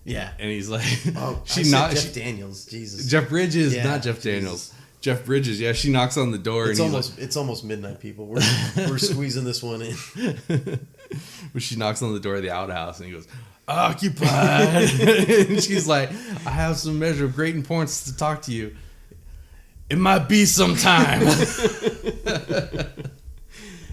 Yeah. And he's like Oh, she I said knocks Jeff Daniels. Jesus. Jeff Bridges, Yeah, not Jeff Jesus. Daniels. Jeff Bridges, yeah, she knocks on the door It's and almost almost midnight, people. We're squeezing this one in. when she knocks on the door of the outhouse and he goes, occupied. And she's like, I have some measure of great importance to talk to you. It might be sometime.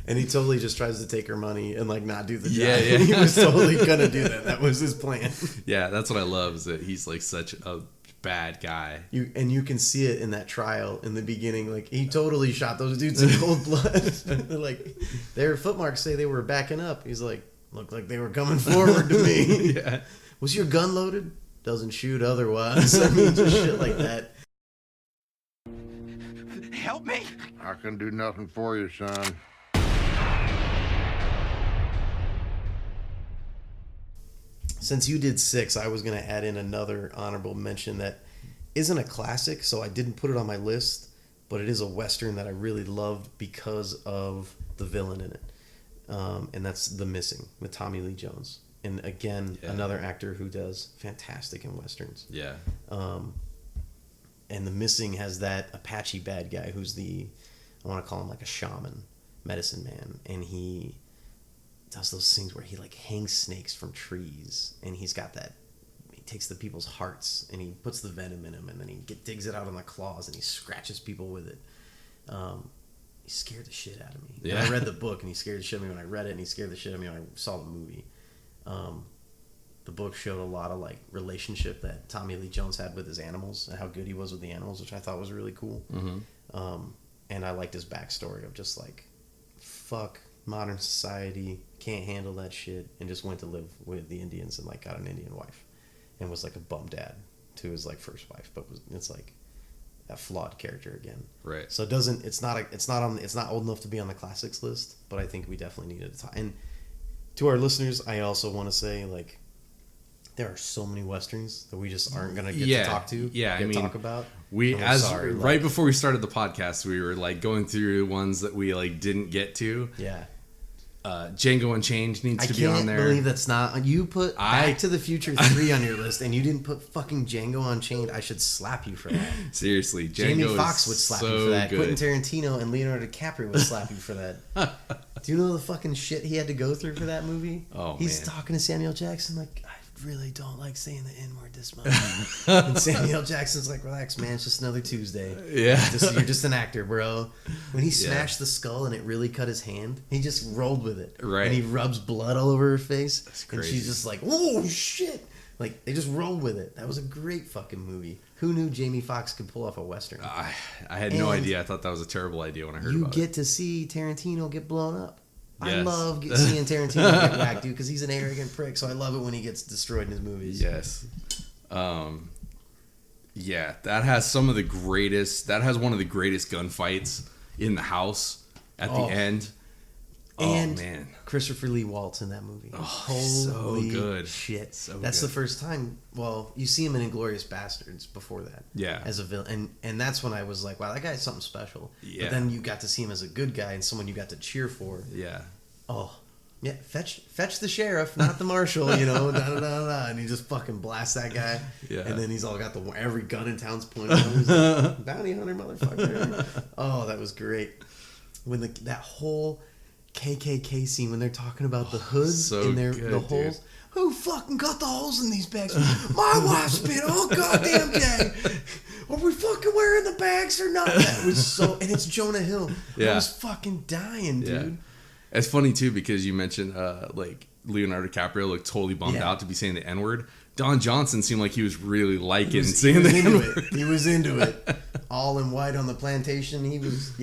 And he totally just tries to take her money and like not do the job. Yeah, yeah. He was totally gonna do that. That was his plan. Yeah, that's what I love is that he's like such a bad guy. You can see it in that trial in the beginning. Like he totally shot those dudes in cold blood. They're like their footmarks say they were backing up. He's like, looked like they were coming forward to me. Yeah. Was your gun loaded? Doesn't shoot otherwise. I mean, just shit like that. Help me! I can do nothing for you, son. Since you did 6, I was going to add in another honorable mention that isn't a classic, so I didn't put it on my list, but it is a Western that I really loved because of the villain in it. And that's The Missing with Tommy Lee Jones. And again, another actor who does fantastic in Westerns. Yeah. And The Missing has that Apache bad guy who's I want to call him like a shaman, medicine man. And he does those things where he like hangs snakes from trees, and he takes the people's hearts and he puts the venom in them, and then he digs it out on the claws and he scratches people with it. He scared the shit out of me. Yeah. And I read the book and he scared the shit out of me when I read it, and he scared the shit out of me when I saw the movie. The book showed a lot of like relationship that Tommy Lee Jones had with his animals and how good he was with the animals, which I thought was really cool. Mm-hmm. And I liked his backstory of just like, fuck modern society, can't handle that shit, and just went to live with the Indians and like got an Indian wife, and was like a bum dad to his like first wife, but it's like a flawed character again. Right. So it's not old enough to be on the classics list, but I think we definitely needed to talk. And to our listeners, I also want to say like, there are so many Westerns that we just aren't gonna get to talk to. Yeah, I mean, talk about. We I'm sorry, right before we started the podcast, we were like going through ones that we like didn't get to. Yeah. Django Unchained needs to be on there. I can't believe that's not. You put Back to the Future 3 on your list, and you didn't put fucking Django Unchained. I should slap you for that. Seriously, Django Jamie Foxx would slap you for that. Good. Quentin Tarantino and Leonardo DiCaprio would slap you for that. Do you know the fucking shit he had to go through for that movie? Oh, He's man. talking to Samuel Jackson like, I really don't like saying the N-word this much. And Samuel Jackson's like, relax, man. It's just another Tuesday. Yeah. You're just an actor, bro. When he smashed the skull and it really cut his hand, he just rolled with it. Right. And he rubs blood all over her face. That's And crazy. she's just like, oh, shit. Like, they just rolled with it. That was a great fucking movie. Who knew Jamie Foxx could pull off a Western? I had no And idea. I thought that was a terrible idea when I heard You about get it. to see Tarantino get blown up. I Yes. love seeing Tarantino get whacked, dude, because he's an arrogant prick. So I love it when he gets destroyed in his movies. Yes. Yeah, that has some of the greatest. That has one of the greatest gunfights in the house at the end. And man, Christopher Lee Waltz in that movie. Holy so good. Shit. So that's good. the first time. Well, you see him in Inglourious Bastards before that. Yeah. As a villain, and that's when I was like, wow, that guy's something special. Yeah. But then you got to see him as a good guy and someone you got to cheer for. Yeah. Oh. Yeah, fetch the sheriff, not the marshal, you know, da da da da, and he just fucking blasts that guy. Yeah. And then he's all got every gun in town's pointing at him. He's like, bounty hunter, motherfucker. Oh, that was great. When that whole KKK scene when they're talking about the hoods so in good, the holes. dude. Who fucking got the holes in these bags? My wife's been all goddamn day. Are we fucking wearing the bags or not? That was so, and it's Jonah Hill. I Yeah. was fucking dying, dude. Yeah. It's funny too because you mentioned like Leonardo DiCaprio looked totally bummed Yeah. out to be saying the N-word. Don Johnson seemed like he was really liking He saying was the into N-word. it. He was into it. All in white on the plantation. He was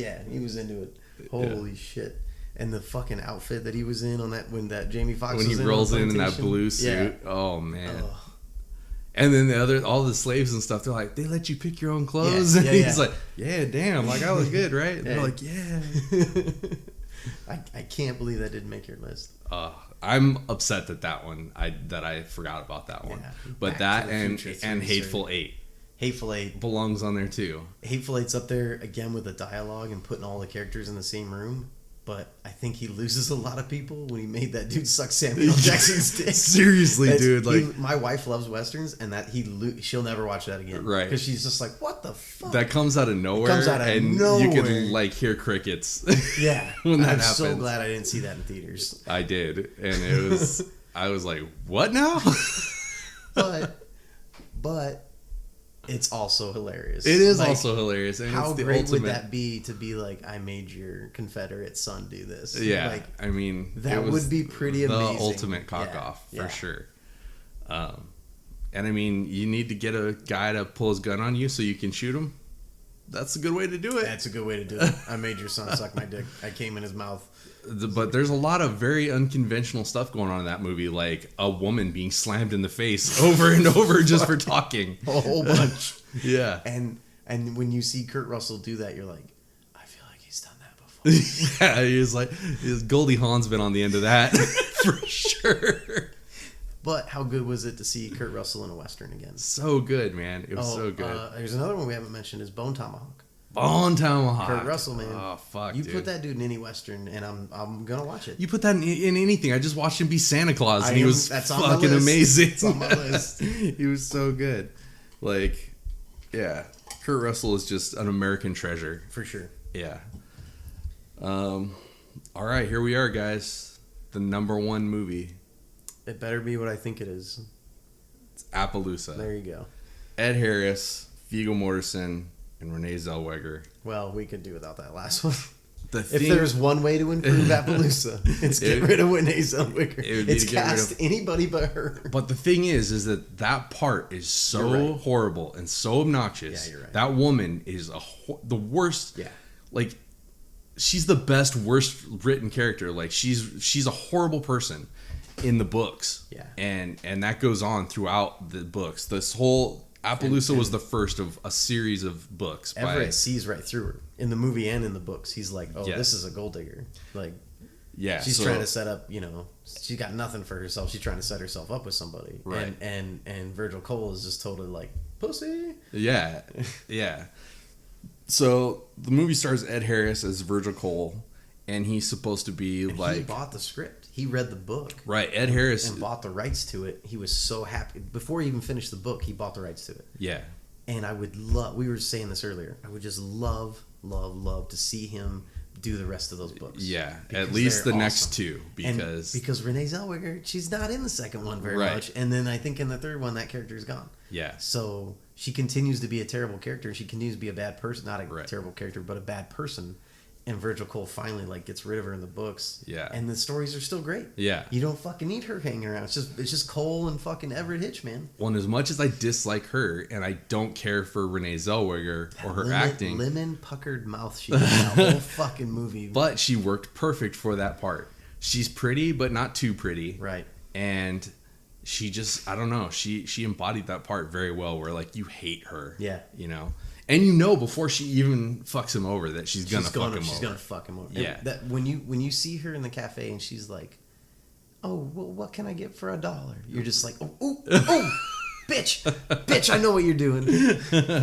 into it. Holy shit. And the fucking outfit that he was in on that when that Jamie Foxx When was he in rolls on the in that plantation. blue suit. Yeah. Oh man. Ugh. And then all the slaves and stuff, they're like, they let you pick your own clothes. Yeah, and yeah, he's yeah. like, yeah, damn, like I was good, right? And they're Yeah. like, yeah. I can't believe that didn't make your list. I'm upset that one I forgot about that one. Yeah. But Back that to the and Future and 3, Hateful sir. Eight Hateful Eight. belongs on there too. Hateful Eight's up there again with the dialogue and putting all the characters in the same room. But I think he loses a lot of people when he made that dude suck Samuel Jackson's dick. Seriously, dude, like my wife loves westerns, and that she'll never watch that again, Right. Because she's just like, what the fuck? that comes out of nowhere. comes out of and nowhere. you can like hear crickets. Yeah, when that I'm happens. so glad I didn't see that in theaters. I did, and it was I was like, what now? But it's also hilarious. It is Like, also hilarious. And How it's the great ultimate. would that be to be like, I made your Confederate son do this? Yeah, like I mean, that it was would be pretty the amazing. ultimate cock Yeah, off for yeah. sure. And I mean, you need to get a guy to pull his gun on you so you can shoot him. That's a good way to do it. That's a good way to do it. I made your son suck my dick. I came in his mouth. But there's a lot of very unconventional stuff going on in that movie, like a woman being slammed in the face over and over just for talking. A whole bunch. Yeah. And when you see Kurt Russell do that, you're like, I feel like he's done that before. Yeah, he was like, Goldie Hawn's been on the end of that for sure. But how good was it to see Kurt Russell in a Western again? So good, man. It was so good. There's another one we haven't mentioned is Bone Tomahawk. Bone Tomahawk. Kurt Russell, man. Oh, fuck, You dude. put that dude in any Western, and I'm gonna watch it. You put that in anything. I just watched him be Santa Claus, and he was that's on my fucking list. amazing. It's on my list. He was so good. Like, yeah, Kurt Russell is just an American treasure. For sure. Yeah. All right, here we are, guys. The number one movie. It better be what I think it is. It's Appaloosa. There you go. Ed Harris, Viggo Mortensen, and Renee Zellweger. Well, we could do without that last one. The If thing- there's one way to improve Appaloosa, it's get rid of Renee Zellweger. it would be It's to get rid cast of- anybody but her. But the thing is that part is so You're right. horrible and so obnoxious. Yeah, you're right. That woman is the worst. Yeah. Like, she's the best, worst written character. Like, she's a horrible person in the books. Yeah. And that goes on throughout the books. This whole Appaloosa was the first of a series of books. Everett sees right through her in the movie and in the books. He's like, "Oh, Yes. this is a gold digger." Like, Yeah, she's so- trying to set up. She's got nothing for herself. She's trying to set herself up with somebody. Right. And Virgil Cole is just totally like pussy. Yeah, yeah. So the movie stars Ed Harris as Virgil Cole, and he's supposed to be And like he bought the script. He read the book. right. Ed Harris And bought the rights to it. He was so happy. Before he even finished the book, he bought the rights to it. yeah, And I would love, we were saying this earlier, I would just love to see him do the rest of those books. yeah. Because At least they're the next awesome. two, because because Renee Zellweger, she's not in the second one very Right. much. And then I think in the third one, that character is gone. yeah, So she continues to be a terrible character, and she continues to be a bad person. Not a Right. terrible character, but a bad person. And Virgil Cole finally like gets rid of her in the books. Yeah. And the stories are still great. yeah. You don't fucking need her hanging around. It's just Cole and fucking Everett Hitch, man. Well, and as much as I dislike her, and I don't care for Renee Zellweger or her acting, Lemon puckered mouth she did that whole fucking movie. but she worked perfect for that part. She's pretty, but not too pretty. Right. And she just, I don't know, she embodied that part very well, where like you hate her. Yeah. You know? And you know before she even fucks him over that she's gonna fuck him over. She's gonna fuck him over. Yeah. And that when you see her in the cafe and she's like, "Oh, well, what can I get for $1?" You're just like, "Oh, bitch! I know what you're doing."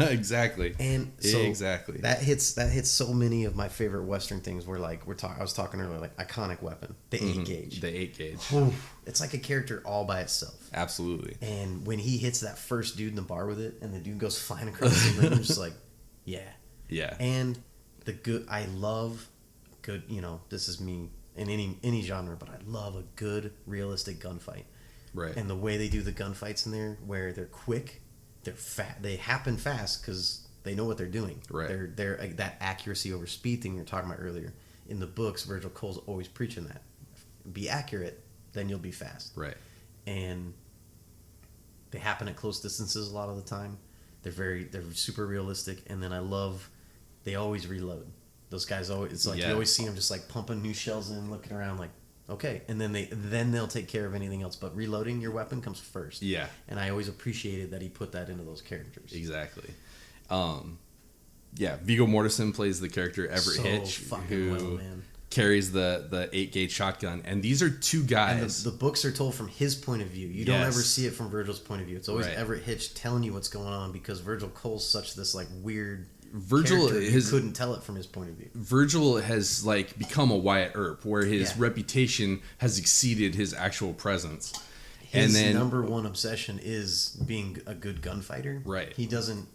Exactly. And so exactly. that hits so many of my favorite Western things. Where like I was talking earlier, like iconic weapon, the 8-gauge. The 8-gauge. It's like a character all by itself. Absolutely. And when he hits that first dude in the bar with it, and the dude goes flying across the room, I'm just like, yeah. Yeah. And I love good, this is me in any genre, but I love a good realistic gunfight. Right. And the way they do the gunfights in there, where they're quick, they're fast, they happen fast because they know what they're doing. Right. They're that accuracy over speed thing you were talking about earlier. In the books, Virgil Cole's always preaching that. Be accurate, then you'll be fast. Right. And they happen at close distances a lot of the time. They're super realistic, and then I love they always reload. Those guys always, it's like you always see them just like pumping new shells in, looking around like, okay, and then they'll take care of anything else, but reloading your weapon comes first. Yeah. And I always appreciated that he put that into those characters. Exactly. Yeah, Viggo Mortensen plays the character Everett Hitch, who carries the 8-gauge shotgun, and these are two guys. And the books are told from his point of view. You don't ever see it from Virgil's point of view. It's always Everett Hitch telling you what's going on, because Virgil Cole's such this like weird Virgil couldn't tell it from his point of view. Virgil has like become a Wyatt Earp, where his reputation has exceeded his actual presence. His number one obsession is being a good gunfighter. Right. He doesn't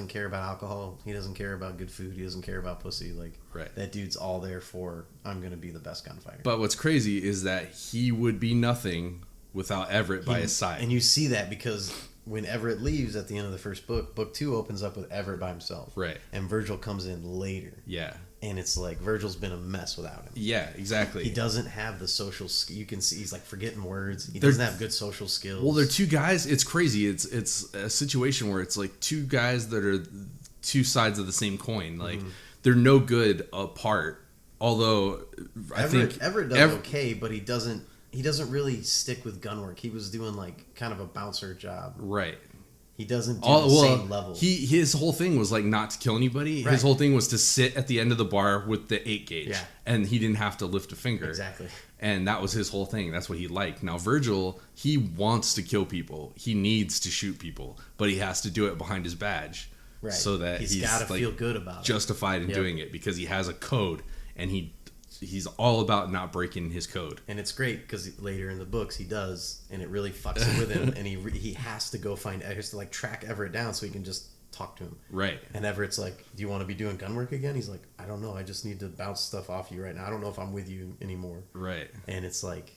care about alcohol. He doesn't care about good food. He doesn't care about pussy. Like, that dude's all there for, I'm going to be the best gunfighter. But what's crazy is that he would be nothing without Everett by his side. And you see that because when Everett leaves at the end of the first book, book 2 opens up with Everett by himself. Right. And Virgil comes in later. Yeah. And it's like Virgil's been a mess without him. Yeah, exactly. He doesn't have the social. You can see he's like forgetting words. He doesn't have good social skills. Well, they're two guys. It's crazy. It's a situation where it's like two guys that are two sides of the same coin. Like they're no good apart. Although I think Everett does okay, but he doesn't really stick with gun work. He was doing like kind of a bouncer job. Right. He doesn't do the same level. His whole thing was like not to kill anybody. Right. His whole thing was to sit at the end of the bar with the 8-gauge. Yeah. And he didn't have to lift a finger. Exactly. And that was his whole thing. That's what he liked. Now Virgil, he wants to kill people. He needs to shoot people, but he has to do it behind his badge. Right. So that he's got to like feel good about it. Justified in doing it because he has a code, and he's all about not breaking his code. And it's great because later in the books he does, and it really fucks it with him. And he has to go he has to like track Everett down so he can just talk to him. Right. And Everett's like, "Do you want to be doing gun work again?" He's like, "I don't know. I just need to bounce stuff off you right now. I don't know if I'm with you anymore." Right. And it's like,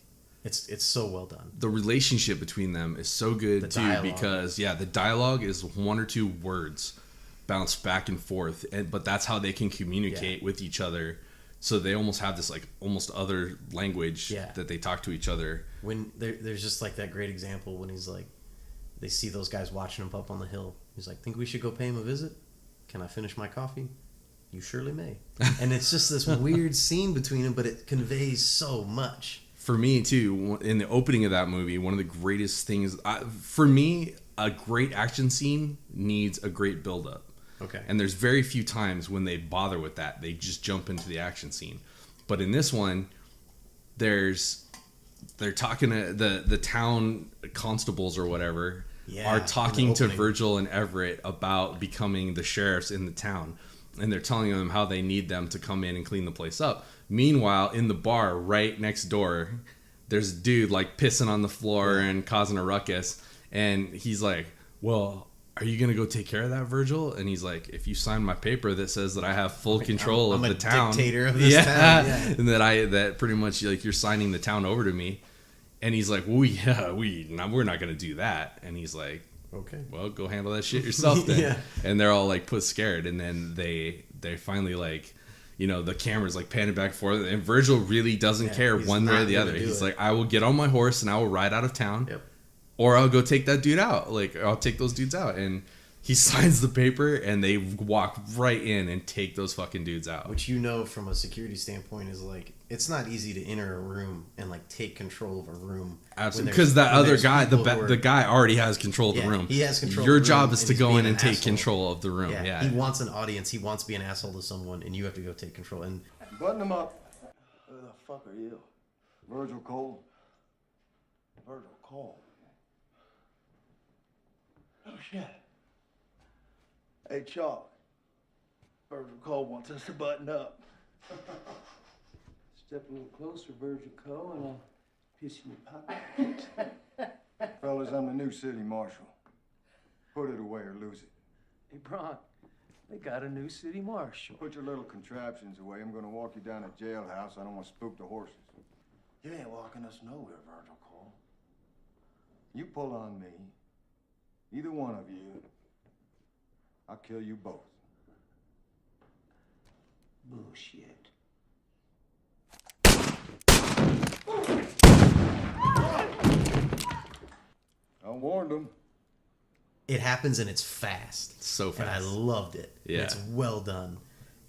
it's so well done. The relationship between them is so good The too dialogue. because the dialogue is one or two words bounced back and forth, but that's how they can communicate with each other. So they almost have this like almost other language that they talk to each other. When there's just like that great example when he's like, they see those guys watching him up on the hill. He's like, "Think we should go pay him a visit? Can I finish my coffee?" "You surely may." And it's just this weird scene between them, but it conveys so much. For me too, in the opening of that movie, one of the greatest things for me, a great action scene needs a great build-up. Okay. And there's very few times when they bother with that. They just jump into the action scene. But in this one, they're talking to the town constables or whatever are talking to Virgil and Everett about becoming the sheriffs in the town. and they're telling them how they need them to come in and clean the place up. Meanwhile, in the bar right next door, there's a dude like pissing on the floor and causing a ruckus, and he's like, well, are you gonna go take care of that, Virgil? And he's like, if you sign my paper that says that I have full control of the town, dictator of this town, and that pretty much like you're signing the town over to me. And he's like, we're not gonna do that. And he's like, okay, well, go handle that shit yourself then. And they're all like put scared, and then they finally like, you know, the camera's like panning back and forth, and Virgil really doesn't care one way or the other. He's like, I will get on my horse and I will ride out of town. Or I'll go take that dude out. Like, I'll take those dudes out. And he signs the paper, and they walk right in and take those fucking dudes out. Which, you know, from a security standpoint, is like, it's not easy to enter a room and like take control of a room. Absolutely, because that other guy, the guy already has control of the room. He has control. Your job is to go in and take control of the room. Yeah, he wants an audience. He wants to be an asshole to someone, and you have to go take control. And button him up. Who the fuck are you? Virgil Cole. Virgil Cole. Oh shit. Hey Chalk. Virgil Cole wants us to button up. Step a little closer, Virgil Cole, and I'll piss in your pocket. Fellas, I'm the new city marshal. Put it away or lose it. Hey, Bron, they got a new city marshal. Put your little contraptions away. I'm gonna walk you down a jailhouse. I don't want to spook the horses. You ain't walking us nowhere, Virgil Cole. You pull on me, either one of you, I'll kill you both. Bullshit. I warned them. It happens, and it's fast. So fast. And I loved it. Yeah. It's well done.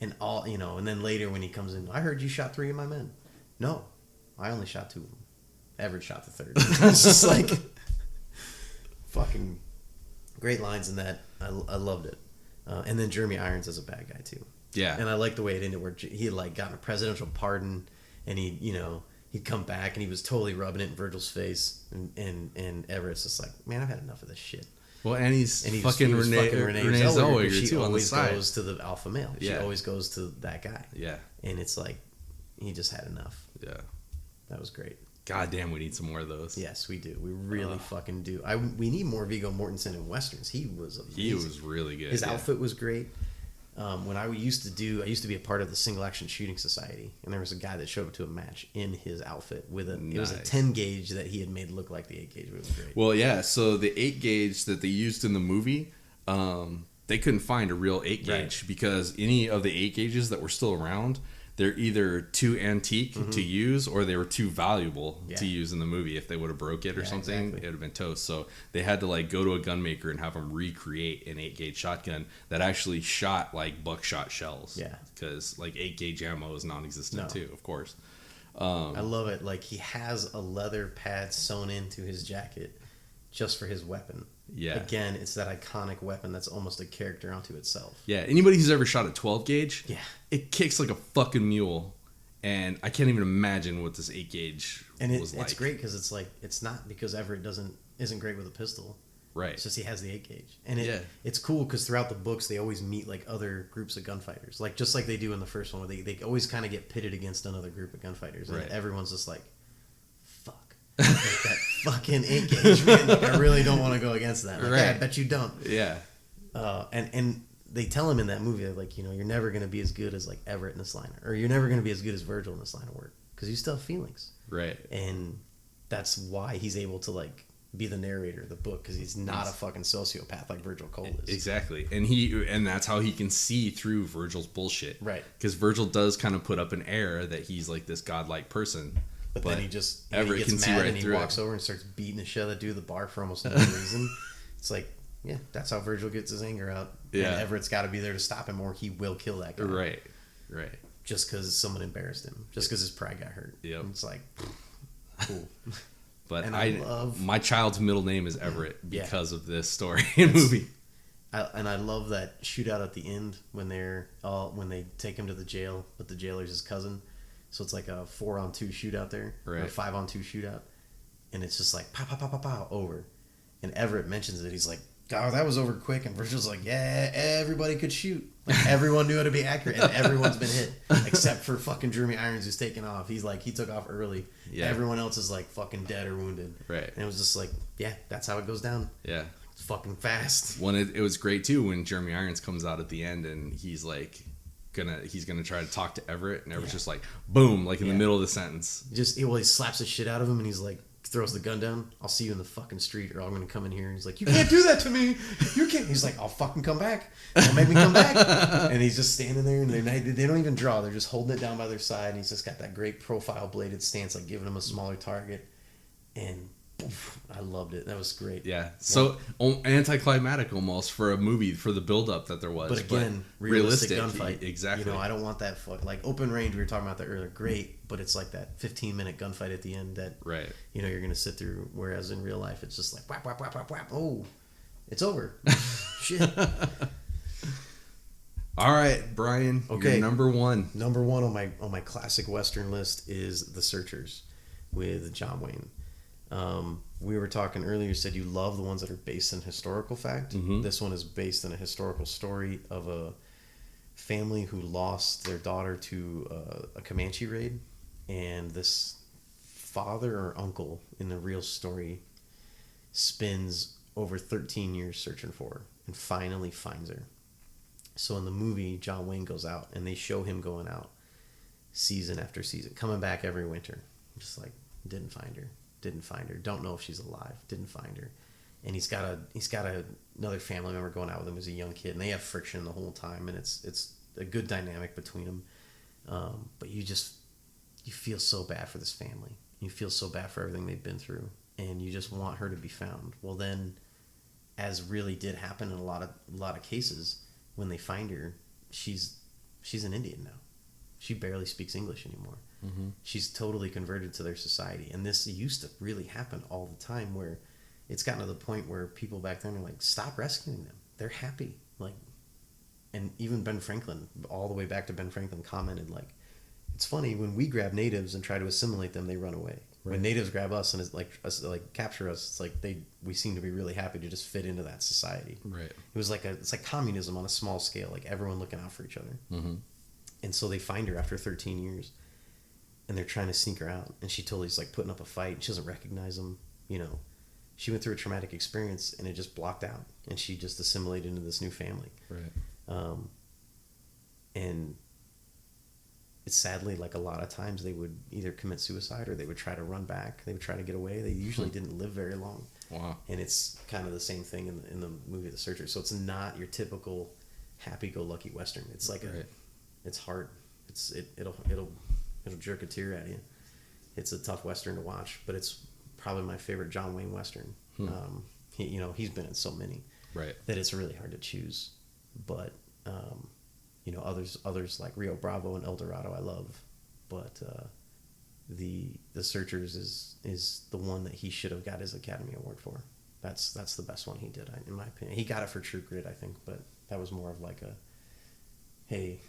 And all, you know, and then later when he comes in, I heard you shot 3 of my men. No, I only shot 2 of them. Everett shot the 3rd. It's just like fucking great lines in that. I loved it. And then Jeremy Irons is a bad guy too. Yeah. And I like the way it ended, where he had like gotten a presidential pardon, and he, you know, he'd come back and he was totally rubbing it in Virgil's face, and Everett's just like, man, I've had enough of this shit. Well, and he's fucking Renee Zellweger she too on the side. Always goes to the alpha male. She always goes to that guy. Yeah. And it's like, he just had enough. Yeah. That was great. God damn, we need some more of those. Yes, we do. We really fucking do. We need more Viggo Mortensen in westerns. He was amazing. He was really good. His outfit was great. When I used to be a part of the Single Action Shooting Society, and there was a guy that showed up to a match in his outfit with it was a 10 gauge that he had made look like the 8 gauge. It was great. Well, yeah. So the 8 gauge that they used in the movie, they couldn't find a real 8 gauge because any of the 8 gauges that were still around, they're either too antique to use, or they were too valuable to use in the movie. If they would have broke it or something, it would have been toast. So they had to like go to a gun maker and have them recreate an 8 gauge shotgun that actually shot like buckshot shells. Yeah, because like 8 gauge ammo is non-existent too, of course. I love it. Like, he has a leather pad sewn into his jacket just for his weapon. Yeah. Again, it's that iconic weapon that's almost a character unto itself. Yeah. Anybody who's ever shot a 12 gauge, it kicks like a fucking mule. And I can't even imagine what this 8 gauge was like. It's great because it's like, it's not because Everett isn't great with a pistol. Right. It's just he has the 8 gauge. And it's cool because throughout the books, they always meet like other groups of gunfighters. Like, just like they do in the first one, where they always kind of get pitted against another group of gunfighters. And everyone's just like, fuck. Like that fucking 8 gauge, man. Like, I really don't want to go against that. Like, I bet you don't. Yeah. And they tell him in that movie, like, you know, you're never going to be as good as like Everett in this line, or you're never going to be as good as Virgil in this line of work, because you still have feelings. Right. And that's why he's able to like be the narrator of the book, because he's not a fucking sociopath like Virgil Cole is. Exactly. And that's how he can see through Virgil's bullshit. Right. Because Virgil does kind of put up an air that he's like this godlike person. But then he just Everett he gets can see mad right and he through walks over and starts beating the shit out of that dude at the bar for almost no reason. It's like, yeah, that's how Virgil gets his anger out. Yeah. And Everett's got to be there to stop him, or he will kill that guy. Right. Just because someone embarrassed him. Just because his pride got hurt. Yep. And it's like, cool. But and I love my child's middle name is Everett because of this story and movie. I love that shootout at the end when they take him to the jail, but the jailer's his cousin. So it's like a 4-on-2 shootout there, or a 5-on-2 shootout, and it's just like pow pow pow pow pow over. And Everett mentions it. He's like, oh, that was over quick. And Virgil's like, yeah, everybody could shoot. Like, everyone knew how to be accurate, and everyone's been hit except for fucking Jeremy Irons, who's taken off. He's like, he took off early. Yeah. Everyone else is like fucking dead or wounded. Right. And it was just like, yeah, that's how it goes down. Yeah. It's fucking fast. When it was great too when Jeremy Irons comes out at the end and he's like he's gonna try to talk to Everett, and Everett's just like boom, like in the middle of the sentence. He slaps the shit out of him, and he's like, throws the gun down. I'll see you in the fucking street, or I'm gonna come in here. And he's like, you can't do that to me. You can't. He's like, I'll fucking come back. Don't make me come back. And he's just standing there, and they don't even draw. They're just holding it down by their side. And he's just got that great profile bladed stance, like giving him a smaller target. And poof, I loved it. That was great. Yeah. So anticlimactic almost for a movie, for the build-up that there was. But again, realistic gunfight. Exactly. You know, I don't want that like open range. We were talking about that earlier. Great, but it's like that 15-minute gunfight at the end that you know you're gonna sit through. Whereas in real life, it's just like whap whap whap whap whap. Oh, it's over. Shit. All right, Brian. Okay. You're number one. Number one on my classic Western list is The Searchers with John Wayne. We were talking earlier, you said you love the ones that are based in historical fact. Mm-hmm. This one is based in a historical story of a family who lost their daughter to a Comanche raid, and this father or uncle in the real story spends over 13 years searching for her and finally finds her. So in the movie, John Wayne goes out, and they show him going out season after season, coming back every winter, just like, didn't find her. Don't know if she's alive. Didn't find her. And he's got another family member going out with him as a young kid, and they have friction the whole time, and it's a good dynamic between them. But you feel so bad for this family. You feel so bad for everything they've been through, and you just want her to be found. Well, then, as really did happen in a lot of cases, when they find her, she's an Indian now. She barely speaks English anymore. Mm-hmm. She's totally converted to their society. And this used to really happen all the time, where it's gotten to the point where people back then are like, stop rescuing them. They're happy. Like, and even Ben Franklin, all the way back to Ben Franklin, commented like, it's funny, when we grab natives and try to assimilate them, they run away. Right. When natives grab us and like capture us, it's like we seem to be really happy to just fit into that society. Right. It's like communism on a small scale, like everyone looking out for each other. Mm-hmm. And so they find her after 13 years. And they're trying to sneak her out, and she totally is like putting up a fight. She doesn't recognize them. You know, she went through a traumatic experience, and it just blocked out, and she just assimilated into this new family. Right. And it's sadly, like, a lot of times they would either commit suicide or they would try to run back. They would try to get away. They usually didn't live very long. Wow. And it's kind of the same thing in the movie The Searcher. So it's not your typical happy-go-lucky Western. It's like it's hard. It'll jerk a tear at you. It's a tough Western to watch, but it's probably my favorite John Wayne Western. He's been in so many that it's really hard to choose. But others like Rio Bravo and El Dorado I love, but the Searchers is the one that he should have got his Academy Award for. That's the best one he did, in my opinion. He got it for True Grit, I think, but that was more of like a, hey,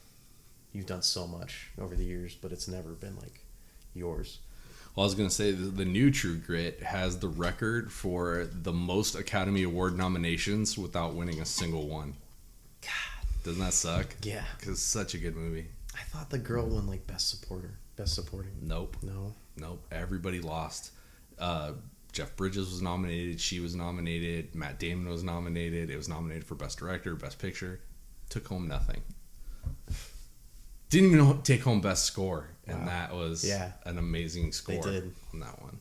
you've done so much over the years, but it's never been like yours. Well, I was going to say the new True Grit has the record for the most Academy Award nominations without winning a single one. God. Doesn't that suck? Yeah. Because it's such a good movie. I thought the girl won like Best Supporting. Nope. Everybody lost. Jeff Bridges was nominated. She was nominated. Matt Damon was nominated. It was nominated for Best Director, Best Picture. Took home nothing. Didn't even take home Best Score, and that was an amazing score on that one.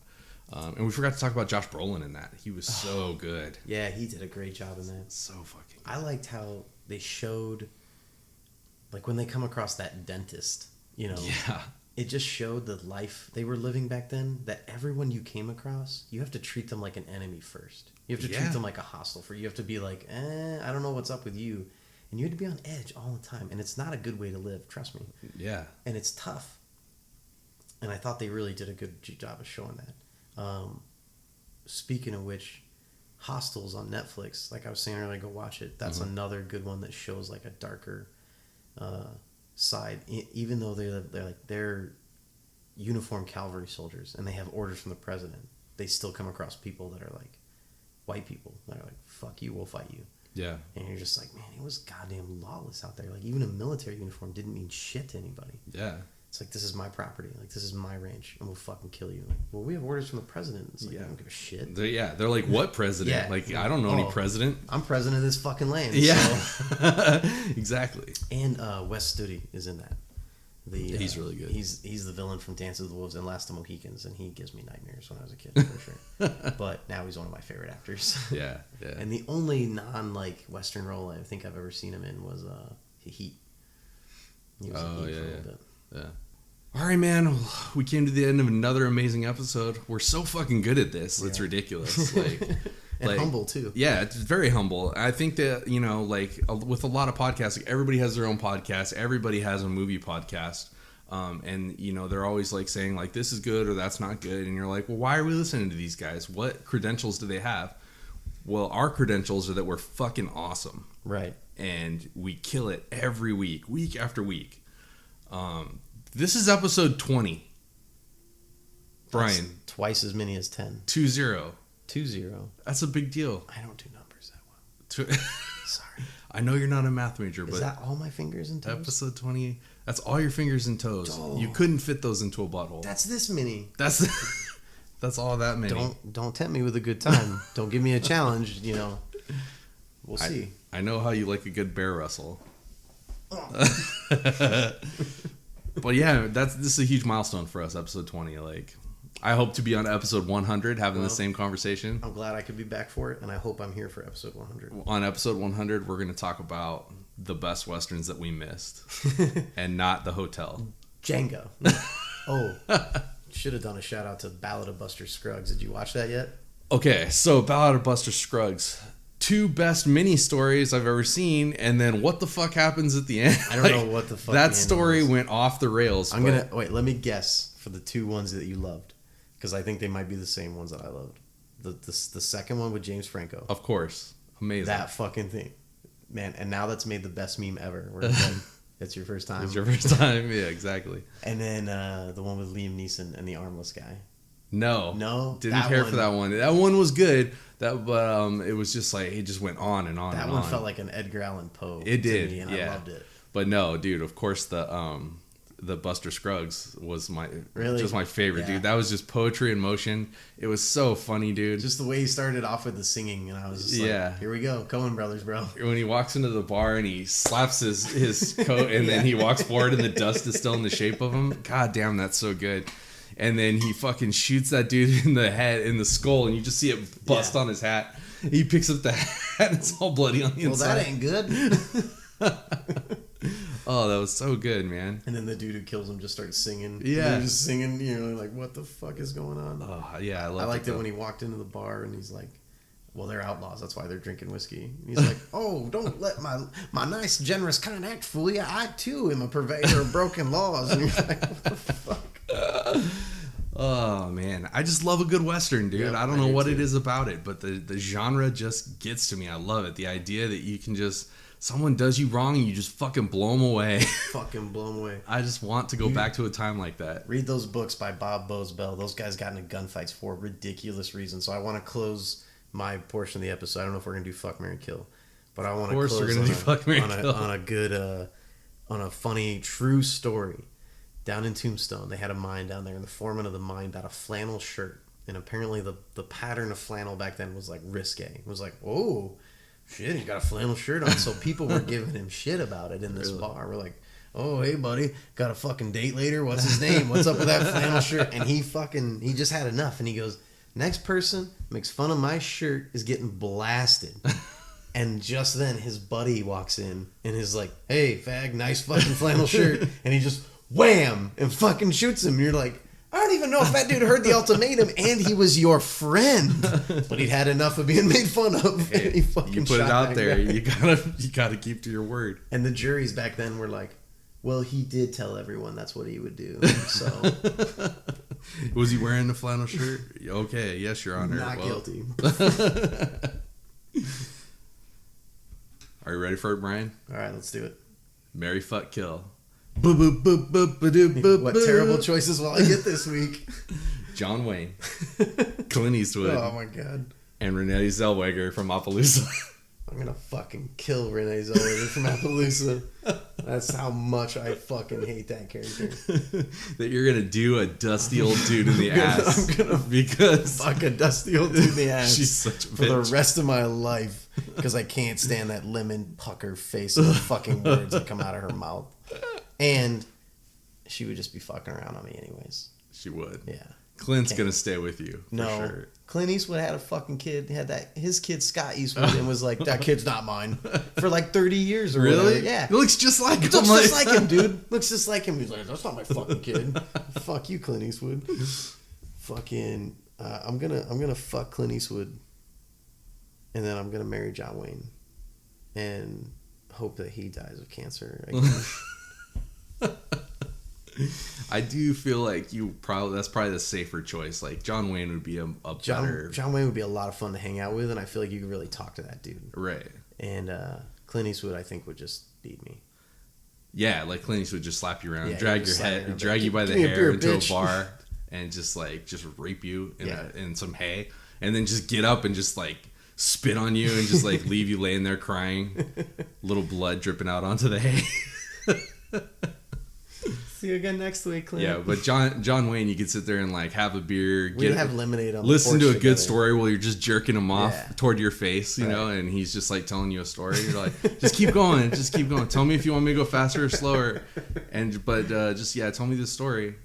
And we forgot to talk about Josh Brolin in that. He was so good. Yeah, he did a great job in that. So fucking good. I liked how they showed, like, when they come across that dentist, it just showed the life they were living back then, that everyone you came across, you have to treat them like an enemy first. You have to treat them like a hostile. You have to be like, I don't know what's up with you. And you had to be on edge all the time. And it's not a good way to live, trust me. Yeah. And it's tough. And I thought they really did a good job of showing that. Speaking of which, Hostels on Netflix, like I was saying earlier, go watch it. That's another good one that shows like a darker side. Even though they're uniformed cavalry soldiers and they have orders from the president, they still come across people that are like white people. They're like, fuck you, we'll fight you. Yeah. And you're just like, man, it was goddamn lawless out there. Like, even a military uniform didn't mean shit to anybody. Yeah. It's like, this is my property. Like, this is my ranch, and we'll fucking kill you. Like, well, we have orders from the president. It's like, I don't give a shit. They're like, what president? Yeah. Like, I don't know any president. I'm president of this fucking land. Yeah. So. Exactly. And Wes Studi is in that. He's really good. He's the villain from Dance of the Wolves and Last of the Mohicans, and he gives me nightmares when I was a kid, for sure. But now he's one of my favorite actors. Yeah. And the only Western role I think I've ever seen him in was Heat. He was in Heat for a little bit. Yeah. All right, man. We came to the end of another amazing episode. We're so fucking good at this. It's ridiculous. And humble too. Yeah, it's very humble. I think that, with a lot of podcasts, everybody has their own podcast. Everybody has a movie podcast. And they're always saying this is good or that's not good. And you're like, well, why are we listening to these guys? What credentials do they have? Well, our credentials are that we're fucking awesome. Right. And we kill it every week after week. This is episode 20. Brian. That's twice as many as 10. 2-0. 2-0. That's a big deal. I don't do numbers that well. Sorry. I know you're not a math major, but is that all my fingers and toes? Episode 20. That's all your fingers and toes. Oh. You couldn't fit those into a butthole. That's this many. That's all that many. Don't tempt me with a good time. Don't give me a challenge. We'll see. I know how you like a good bear wrestle. But yeah, this is a huge milestone for us. Episode 20. I hope to be on episode 100 having the same conversation. I'm glad I could be back for it, and I hope I'm here for episode 100. On episode 100, we're going to talk about the best Westerns that we missed and not The Hotel. Django. Should have done a shout out to Ballad of Buster Scruggs. Did you watch that yet? Okay, so Ballad of Buster Scruggs. 2 best mini stories I've ever seen, and then what the fuck happens at the end? I don't know what the fuck. That story went off the rails. Wait, let me guess for the 2 ones that you loved. Because I think they might be the same ones that I loved. The second one with James Franco. Of course. Amazing. That fucking thing. Man, and now that's made the best meme ever. Where it's your first time. It's your first time, yeah, exactly. And then the one with Liam Neeson and the armless guy. No. Didn't care for that one. That one was good. But it was just it just went on and on and on. That one felt like an Edgar Allan Poe. It did, and yeah. I loved it. But no, dude, of course the Buster Scruggs was just my favorite, dude. That was just poetry in motion. It was so funny, dude. Just the way he started off with the singing, and I was just like, here we go, Coen Brothers, bro. When he walks into the bar and he slaps his coat and then he walks forward and the dust is still in the shape of him. God damn, that's so good. And then he fucking shoots that dude in the skull, and you just see it bust on his hat. He picks up the hat and it's all bloody on the inside. Well, that ain't good. Oh, that was so good, man. And then the dude who kills him just starts singing. Yeah. They're just singing, like, what the fuck is going on? Oh, yeah, I liked it when he walked into the bar and he's like, well, they're outlaws. That's why they're drinking whiskey. And he's like, oh, don't let my nice, generous kind act fool you. I, too, am a purveyor of broken laws. And you're like, what the fuck? Oh, man. I just love a good Western, dude. Yep, I don't know what it is about it, but the genre just gets to me. I love it. The idea that you can just... Someone does you wrong and you just fucking blow them away. Fucking blow them away. I just want to go back to a time like that. Read those books by Bob Bosbell. Those guys got into gunfights for ridiculous reasons. So I want to close my portion of the episode. I don't know if we're going to do Fuck, Marry, Kill. But I want to close on a good, on a funny, true story. Down in Tombstone, they had a mine down there, and the foreman of the mine got a flannel shirt. And apparently the pattern of flannel back then was risque. It was like, oh, shit, he's got a flannel shirt on. So people were giving him shit about it in this bar. We're like, oh, hey, buddy, got a fucking date later? What's his name? What's up with that flannel shirt? And he just had enough. And he goes, next person makes fun of my shirt is getting blasted. And just then his buddy walks in and is like, hey, fag, nice fucking flannel shirt. And he just wham and fucking shoots him. And you're like, I don't even know if that dude heard the ultimatum, and he was your friend, but he'd had enough of being made fun of. And he fucking you put it shot out that there. guy. You gotta keep to your word. And the juries back then were like, well, he did tell everyone that's what he would do. So was he wearing the flannel shirt? Okay, yes, Your Honor. Not guilty. Are you ready for it, Brian? All right, let's do it. Marry, fuck, kill. What terrible choices will I get this week? John Wayne. Clint Eastwood. Oh my god. and Renee Zellweger from Appaloosa. I'm gonna fucking kill Renee Zellweger from Appaloosa. That's how much I fucking hate that character. That you're gonna do a dusty old dude in the ass. I'm gonna because fuck a dusty old dude in the ass. She's such a for bitch. the rest of my life because I can't stand that lemon pucker face of the fucking words that come out of her mouth. And she would just be fucking around on me anyways. She would. Yeah. Clint's gonna stay with you. For No. sure. Clint Eastwood had a fucking kid, had that his kid Scott Eastwood, and was like, that kid's not mine for like 30 years or Really? whatever. Yeah. He looks just like him. Looks just like him, dude. Looks just like him. He's like, that's not my fucking kid. Fuck you, Clint Eastwood. Fucking, I'm gonna fuck Clint Eastwood, and then I'm gonna marry John Wayne, and hope that he dies of cancer again. I do feel like that's probably the safer choice. Like John Wayne would be a better. John Wayne would be a lot of fun to hang out with, and I feel like you could really talk to that dude. Right. And Clint Eastwood, I think, would just beat me. Yeah, like Clint Eastwood would just slap you around, Yeah, drag he'd your just slap head, you drag you by the Give me a hair beer, into bitch. a bar, and just rape you in, Yeah. in some hay, and then just get up and just like spit on you and just like leave you laying there crying, little blood dripping out onto the hay. See you again next week, Clint. Yeah, but John Wayne, you could sit there and like have a beer, We'd have lemonade on the listen porch to a together. good story while you're just jerking him off Yeah. toward your face, you Right. know, and he's just like telling you a story. You're like, just keep going, just keep going. Tell me if you want me to go faster or slower, but tell me the story.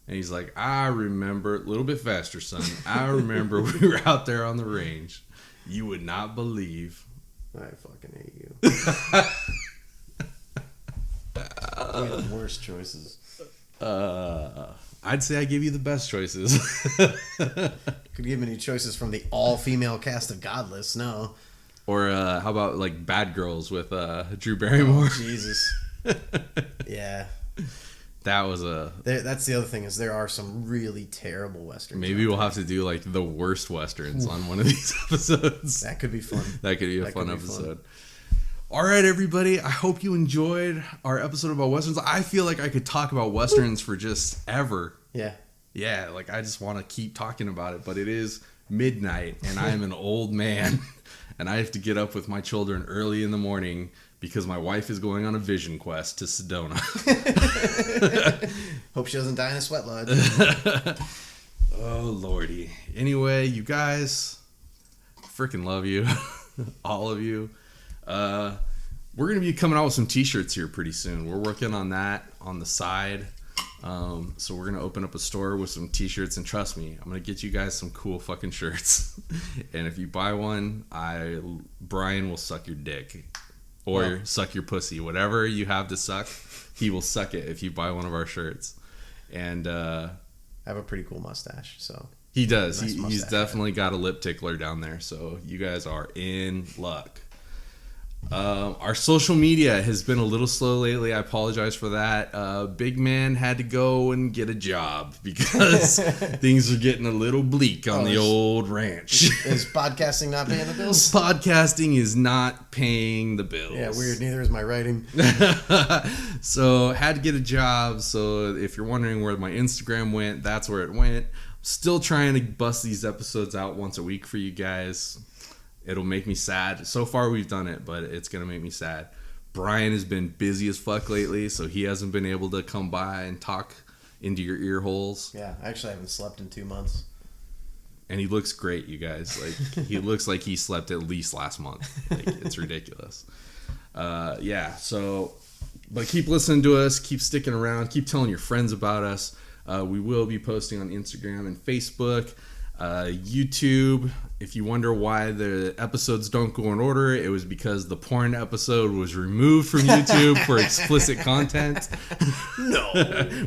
And he's like, I remember a little bit faster, son. I remember we were out there on the range. You would not believe. I fucking hate you. You have the worst choices. I'd say I give you the best choices. Could give any choices from the all-female cast of Godless. No. Or how about like Bad Girls with Drew Barrymore? Oh, Jesus. Yeah. That was That's the other thing is there are some really terrible westerns. Maybe we'll have to do like the worst westerns on one of these episodes. That could be fun. That could be a fun episode. All right, everybody. I hope you enjoyed our episode about westerns. I feel like I could talk about westerns for just ever. Yeah. Yeah, like I just want to keep talking about it, but it is midnight and I am an old man and I have to get up with my children early in the morning because my wife is going on a vision quest to Sedona. Hope she doesn't die in a sweat lodge. Oh, Lordy. Anyway, you guys, freaking love you. All of you. We're going to be coming out with some t-shirts here pretty soon. We're working on that on the side. So we're going to open up a store with some t-shirts, and trust me, I'm going to get you guys some cool fucking shirts. And if you buy one, Brian will suck your dick or suck your pussy. Whatever you have to suck, he will suck it if you buy one of our shirts. And I have a pretty cool mustache, so he does. Nice He's mustache. definitely got a lip tickler down there. So you guys are in luck. Our social media has been a little slow lately. I apologize for that. Big man had to go and get a job because things are getting a little bleak on the old ranch. Is podcasting not paying the bills? Podcasting is not paying the bills. Yeah, weird. Neither is my writing. So had to get a job. So if you're wondering where my Instagram went, that's where it went. Still trying to bust these episodes out once a week for you guys. It'll make me sad. So far we've done it, but it's going to make me sad. Brian has been busy as fuck lately, so he hasn't been able to come by and talk into your ear holes. Yeah, I actually haven't slept in 2 months. And he looks great, you guys. Like he looks like he slept at least last month. Like it's ridiculous. Yeah, so but keep listening to us, keep sticking around, keep telling your friends about us. We will be posting on Instagram and Facebook. YouTube. If you wonder why the episodes don't go in order, it was because the porn episode was removed from YouTube for explicit content. No.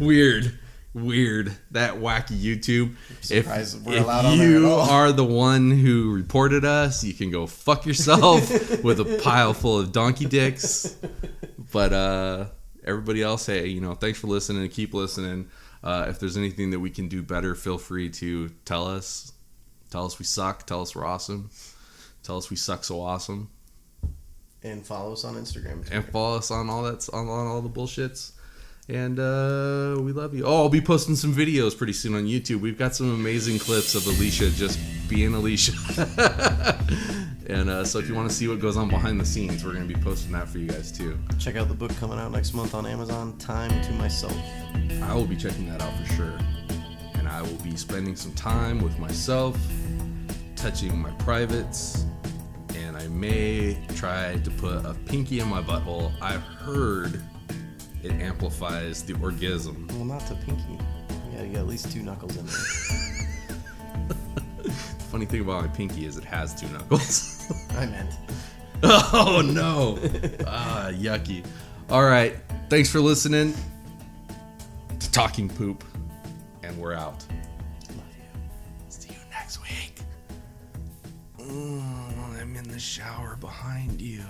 Weird. That wacky YouTube. Surprised we're If allowed on there at you all. are the one who reported us, you can go fuck yourself with a pile full of donkey dicks. But everybody else, hey, thanks for listening and keep listening. If there's anything that we can do better, feel free to tell us. Tell us we suck. Tell us we're awesome. Tell us we suck so awesome. And follow us on Instagram. And follow us on all all the bullshits. And we love you. Oh, I'll be posting some videos pretty soon on YouTube. We've got some amazing clips of Alicia just being Alicia. And so if you want to see what goes on behind the scenes, we're going to be posting that for you guys too. Check out the book coming out next month on Amazon, Time to Myself. I will be checking that out for sure. And I will be spending some time with myself, touching my privates, and I may try to put a pinky in my butthole. I've heard it amplifies the orgasm. Well, not the pinky. Yeah, you got at least 2 knuckles in there. Funny thing about my pinky is it has 2 knuckles. I meant. Oh no. Yucky. All right. Thanks for listening to Talking Poop. And we're out. Love you. See you next week. I'm in the shower behind you.